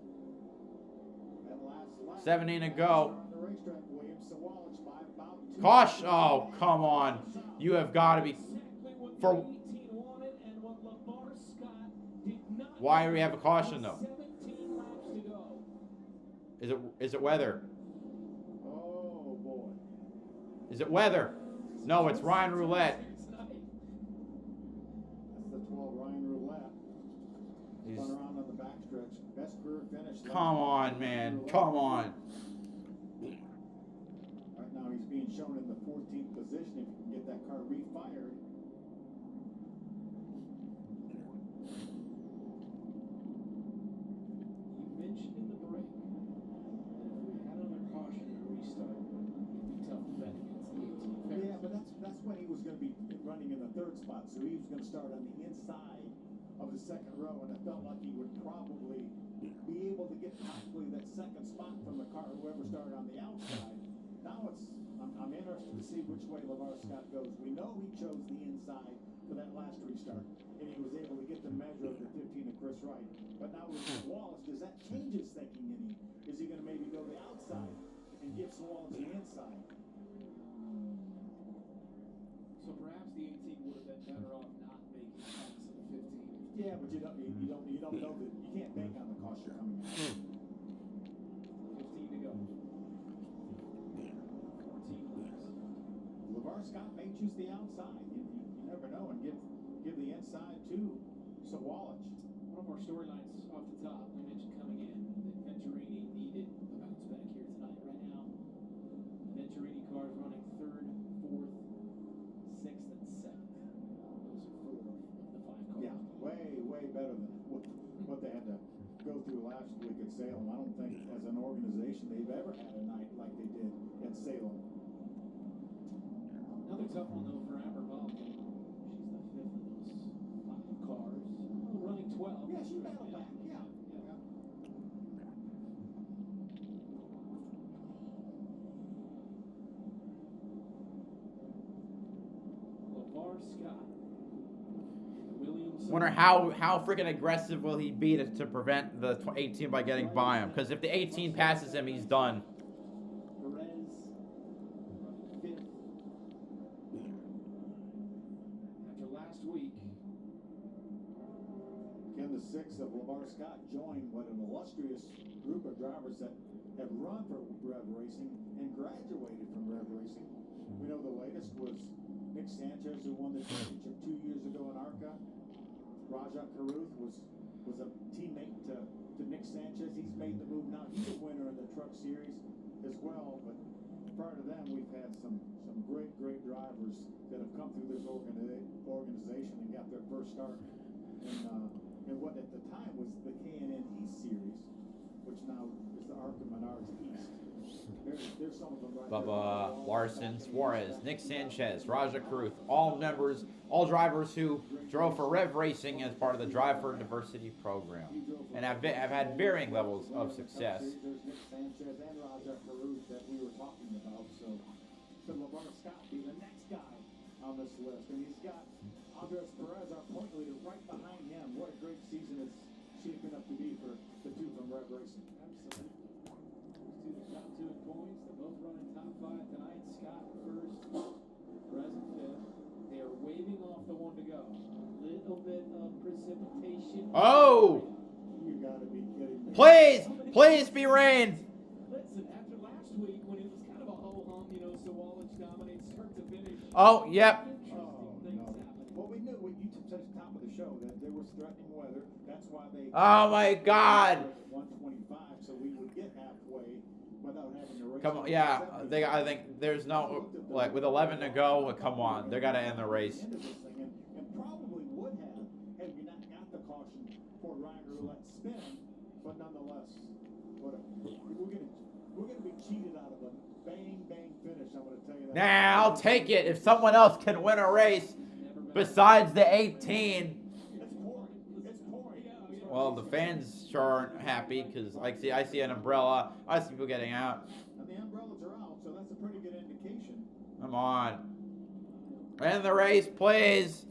That last lap. 17 to go. On the racetrack, William Sawalich by about 2. Caution! Oh, come on! You have got to be. Exactly what For the 18 wanted, and what LeVar Scott did not. why do we have a caution though? 17 laps to go. Is it weather? Oh boy. Is it weather? No, it's Ryan Roulette. That's the 12 Ryan Roulette. He's, Spun around on the backstretch. Best career finish. come on, man! Come on! Right now he's being shown in the 14th position if he can get that car refired. You mentioned in the break that if we had another caution and a restart, it'd be tough to bet against the 18. Yeah, but that's when he was going to be running in the 3rd spot, so he was going to start on the inside of the 2nd row, and I felt like he would probably be able to get possibly that 2nd spot from the car, whoever started on the outside. Now I'm interested to see which way LeVar Scott goes. We know he chose the inside for that last restart, and he was able to get the measure of the 15 of Chris Wright. But now with Wallace, does that change his thinking any? Is he going to maybe go the outside and give Wallace the inside? So perhaps the 18 would have been better off not making pass of the 15. Yeah, but you don't know that you can't bank on the caution coming out. 15 to go. 14 laps. LeVar Scott may choose the outside. You never know, and give the inside to Sawalich. One of our storylines off the top, we mentioned coming in that Venturini needed a bounce back here tonight. Right now, Venturini cars running 3rd, 4th, 6th, and 7th. Those are 4 of the 5 cars. Yeah, way better than what they had to go through last week at Salem. I don't think as an organization they've ever had a night like they did at Salem. Another tough one though for Amber Balkin. She's the 5th of those 5 cars. Running 12. Yeah, she battled back. Yeah. LeVar Scott. Williams. Wonder how freaking aggressive will he be to prevent the 18 by getting by him? Because if the 18 passes him, he's done. Perez. 5th. After last week. Again, the 6 of LeVar Scott joined what an illustrious group of drivers that have run for Rev Racing and graduated from Rev Racing. We know the latest was Nick Sanchez, who won the championship 2 years ago in ARCA. Raja Caruth was a teammate to Nick Sanchez. He's made the move now. He's a winner in the Truck Series as well. But prior to them, we've had some great drivers that have come through this organization and got their first start in what at the time was the K&N East Series, which now is the ARCA Menards East. There's some of them right Bubba Larson, Suarez, Nick Sanchez, Raja Caruth, all drivers who drove for Rev Racing as part of the Drive for Diversity program, and have had varying levels of success. There's Nick Sanchez and Raja Caruth that we were talking about. So could LeVar Scott be the next guy on this list? And he's got Andres Perez, our point leader, right behind him. What a great season it's shaping up to be for the two from Rev Racing. Absolutely. These two, the top two in points. They're both running top 5 tonight. Scott first, Perez in 5th. They are waving off the one to go. Little bit of precipitation. Oh! You gotta be kidding me. Please be rain. Listen, after last week when it was kind of a ho-hum, you know, Sawallich dominates start to finish. Oh, yep. Well, we knew when you said at the top of the show that there was threatening weather. That's why they. Oh my God. 125, so we would get halfway without having to race. Come on, yeah. I think there's no, like, with 11 to go. Come on, they're gonna end the race. And probably would have had you not got the caution for Ryan Roulette spin, but nonetheless, whatever. We're gonna be cheated out of a bang finish. I'm gonna tell you that. Nah, I'll take it if someone else can win a race besides the 18. Well, the fans sure aren't happy because I see an umbrella. I see people getting out. And the umbrellas are out, so that's a pretty good indication. Come on. End the race, please.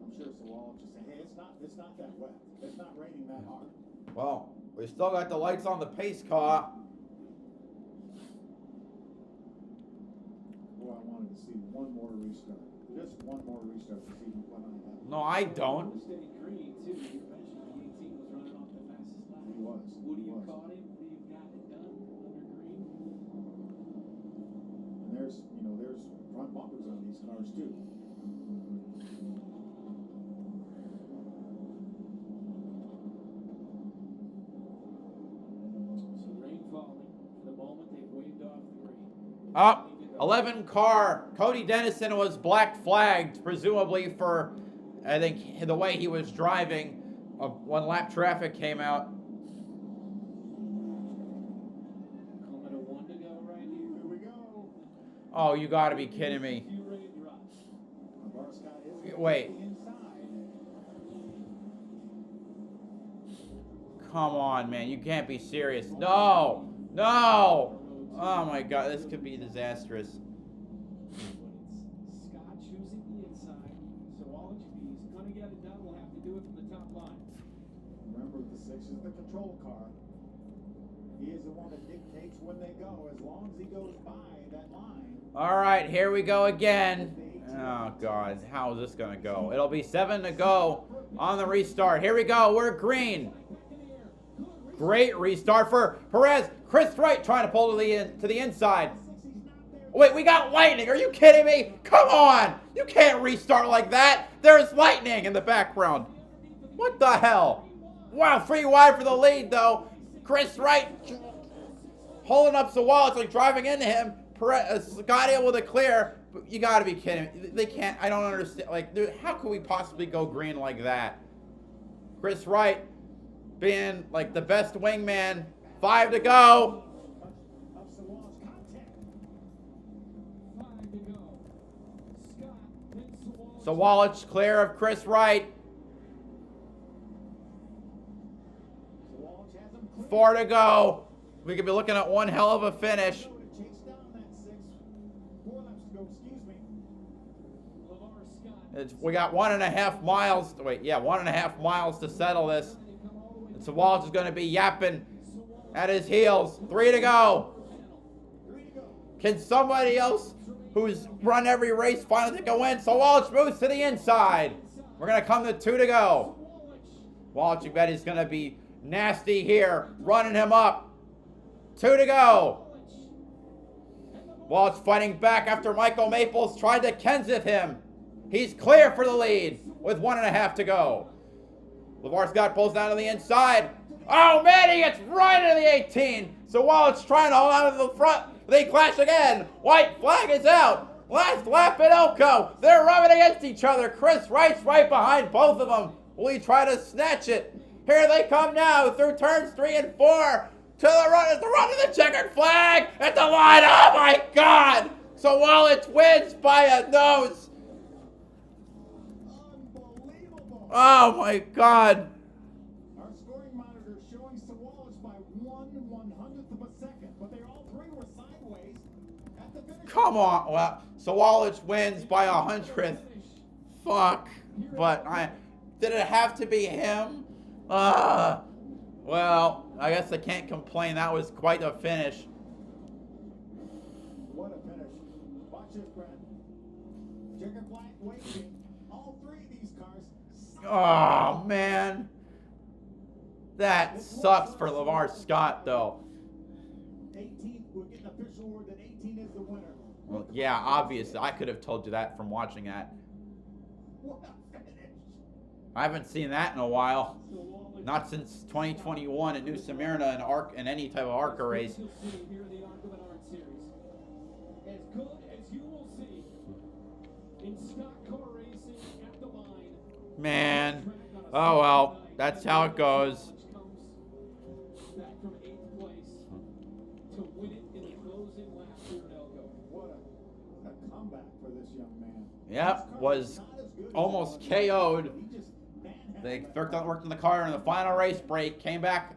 I'm sure Sawallich just saying, hey, it's not that wet. It's not raining that hard. Well, we still got the lights on the pace car. Boy, I wanted to see one more restart. Just one more restart to see what I have. No, I don't. Stayed green, too. You mentioned the 18 was running off the fastest lap. He was. Would you have caught him? Would you have gotten it done under green? And there's front bumpers on these cars, too. So rain falling. For the moment, they've waved off the green. Up. 11 car. Cody Dennison was black flagged, presumably for, I think, the way he was driving when lap traffic came out. Calling it a 1 to go right here. Here we go. Oh, you gotta be kidding me. Few raindrops. Wait. Come on, man. You can't be serious. No. No. Oh my God, this could be disastrous. Scott choosing the inside. Sawallich, if he's going to get it done, will have to do it from the top line. Remember, the 6 is the control car. He is the one that dictates when they go, as long as he goes by that line. All right, here we go again. Oh God, how is this gonna go? It'll be 7 to go on the restart. Here we go. We're green. Great restart for Perez. Chris Wright trying to pull to the inside. Wait, we got lightning. Are you kidding me? Come on. You can't restart like that. There's lightning in the background. What the hell? Wow, 3 wide for the lead, though. Chris Wright holding up Sawallich, like driving into him. Scott able to clear. You got to be kidding me. They can't. I don't understand. Like, dude, how could we possibly go green like that? Chris Wright being like the best wingman. 5 to go. 5 to go. Scott, then Sawallich. Sawallich clear of Chris Wright. 4 to go. We could be looking at one hell of a finish. We got 1.5 miles. Wait, yeah, 1.5 miles to settle this. And Sawallich is going to be yapping at his heels. 3 to go. Can somebody else who's run every race finally take a win? Sawallich moves to the inside. We're going to come to 2 to go. Sawallich, you bet he's going to be nasty here. Running him up. 2 to go. Sawallich fighting back after Michael Maples tried to Kenseth him. He's clear for the lead with 1.5 to go. LeVar Scott pulls down to the inside. Oh, man, he gets right into the 18. Sawallich trying to hold on to the front. They clash again. White flag is out. Last lap at Elko. They're rubbing against each other. Chris Wright's right behind both of them. Will he try to snatch it? Here they come now through turns 3 and 4. To the run, it's the run of the checkered flag at the line. Oh, my God. Sawallich wins by a nose. Oh my God! Our scoring monitor showing Sawallich by 1/100th of a second, but they all 3 were sideways at the finish. Come on! Well, Sawalich wins by 100th. Fuck. But did it have to be him? Well, I guess I can't complain. That was quite a finish. What a finish. Watch this, Brad. Checkered flag waiting. All three of these cars. Oh, man. That sucks for Lamar Scott, though. 18th, we're getting official word that 18 is the winner. Well, yeah, obviously. I could have told you that from watching that. What a finish. I haven't seen that in a while. Not since 2021 at New Smyrna in any type of ARCA race. Here in the ARCA Menards series. As good as you will see in stock car racing at the line. Man. Oh, well. That's how it goes. Back from 8th place to win it in the closing lap here at Elko. What a comeback for this young man. Yep, was almost KO'd. They worked on the car in the final race break, came back,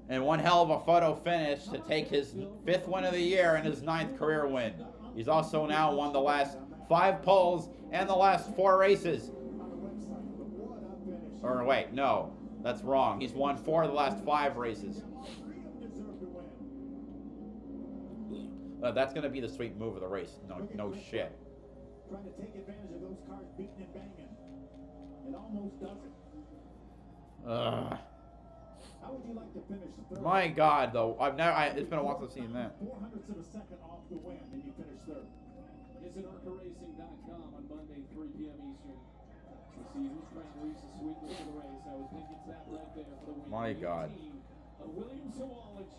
and one hell of a photo finish to take his 5th win of the year and his 9th career win. He's also now won the last 5 poles and the last 4 races. Or wait, no, that's wrong. He's won 4 of the last 5 races. That's going to be the sweet move of the race. No shit. Trying to take advantage of those cars beating and banging. It almost does it. How would you like to finish third? My God, though, it's been a while since I've seen that. 400ths of a second off the win, and you finish third. Visit ARCARacing.com on Monday, 3 p.m. Eastern. To see who's crowned Reese's sweetness for the race. I would think it's that right there for the win. My God. William Sawalich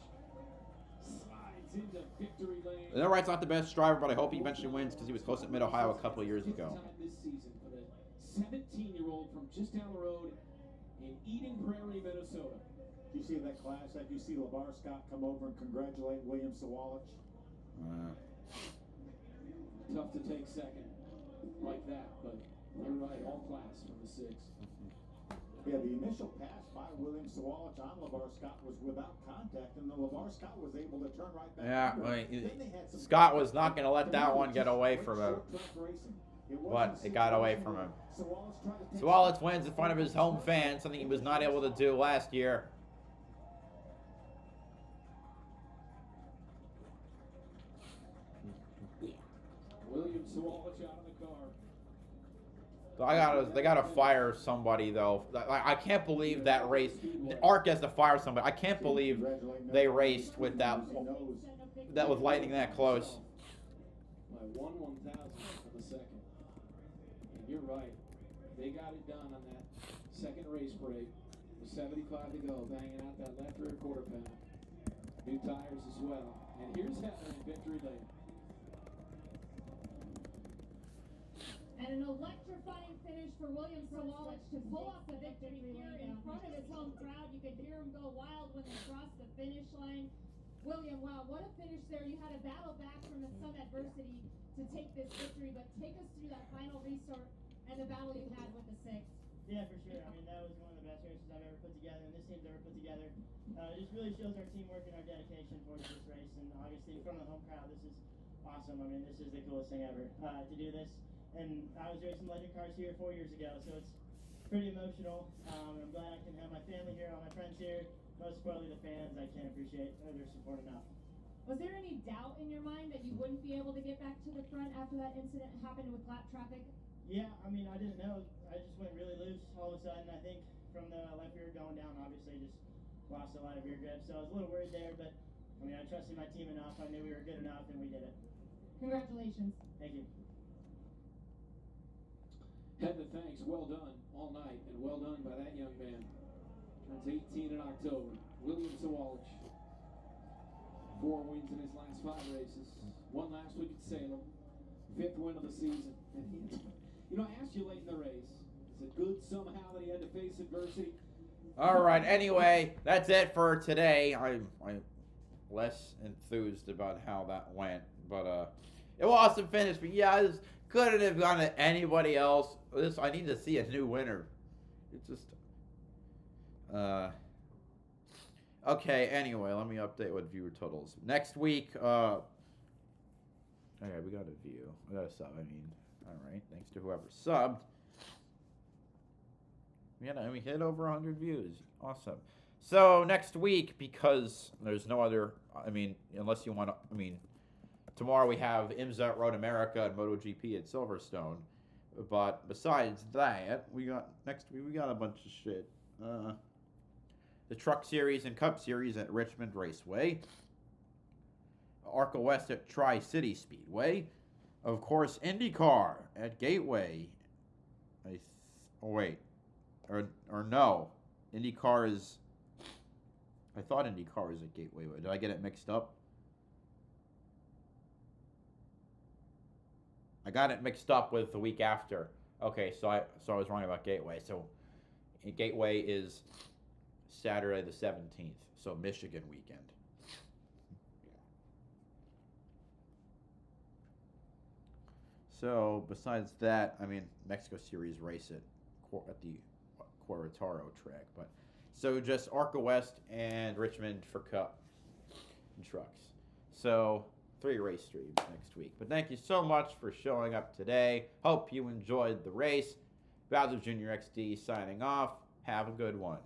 slides into victory lane. They're right, it's not the best driver, but I hope he eventually wins because he was close at Mid-Ohio a couple of years ago. This season for the 17-year-old from just down the road in Eden Prairie, Minnesota. Do you see that class? Did you see LeVar Scott come over and congratulate William Sawalich? Tough to take second like that, but you're right, all class from the 6. Yeah, the initial pass by William Sawalich on LeVar Scott was without contact, and the LeVar Scott was able to turn right back. Yeah, Scott was not going to let that one get away from him. But it got away from him. Sawalich wins in front of his home fans, something he was not able to do last year. William Sawalich out of the car. They gotta fire somebody though. I can't believe that race. ARCA has to fire somebody. I can't believe they raced with that with lightning that close. By 1/1000th of a second. And you're right. They got it done on that second race break. With 75 to go, banging out that left rear quarter pound. New tires as well. And here's Heather in victory lane. And an electrifying finish for William Sawalich to pull off the victory here in front of his home crowd. You could hear him go wild when they crossed the finish line. William, wow, what a finish there. You had to battle back from some adversity to take this victory, but take us through that final restart and the battle you had with the 6. Yeah, for sure. I mean, that was one of the best races I've ever put together, and this team's ever put together. It just really shows our teamwork and our dedication towards this race, and obviously in front of the home crowd, this is awesome. I mean, this is the coolest thing ever to do this. And I was racing legend cars here 4 years ago, so it's pretty emotional. And I'm glad I can have my family here, all my friends here, most importantly the fans. I can't appreciate their support enough. Was there any doubt in your mind that you wouldn't be able to get back to the front after that incident happened with lap traffic? Yeah, I mean, I didn't know. I just went really loose all of a sudden. I think from the left rear going down, obviously just lost a lot of rear grip. So I was a little worried there, but I mean, I trusted my team enough. I knew we were good enough, and we did it. Congratulations. Thank you. Heather, thanks. Well done all night, and well done by that young man. Turns 18 in October. William Sawalich. 4 wins in his last 5 races. 1 last week at Salem. 5th win of the season. And you know, I asked you late in the race, is it good somehow that he had to face adversity? All right. Anyway, that's it for today. I'm less enthused about how that went, but it was an awesome finish. But yeah, this couldn't have gone to anybody else. I need to see a new winner. It's just okay. Anyway, let me update what viewer totals next week. Okay, we got a view. We got a sub. I mean, all right. Thanks to whoever subbed. We hit over 100 views. Awesome. So next week, because there's no other, I mean, unless you want to, I mean, tomorrow we have IMSA at Road America and MotoGP at Silverstone. But besides that, next week we got a bunch of shit. The Truck Series and Cup Series at Richmond Raceway. ARCA West at Tri-City Speedway. Of course, IndyCar at Gateway. Or no. IndyCar is... I thought IndyCar was at Gateway. Did I get it mixed up? I got it mixed up with the week after. Okay, so I was wrong about Gateway. So Gateway is Saturday the 17th. So Michigan weekend. So besides that, I mean, Mexico Series race at the Querétaro track, but so just ARCA West and Richmond for Cup and trucks. So 3 race streams next week. But thank you so much for showing up today. Hope you enjoyed the race. BowserJrXD signing off. Have a good one.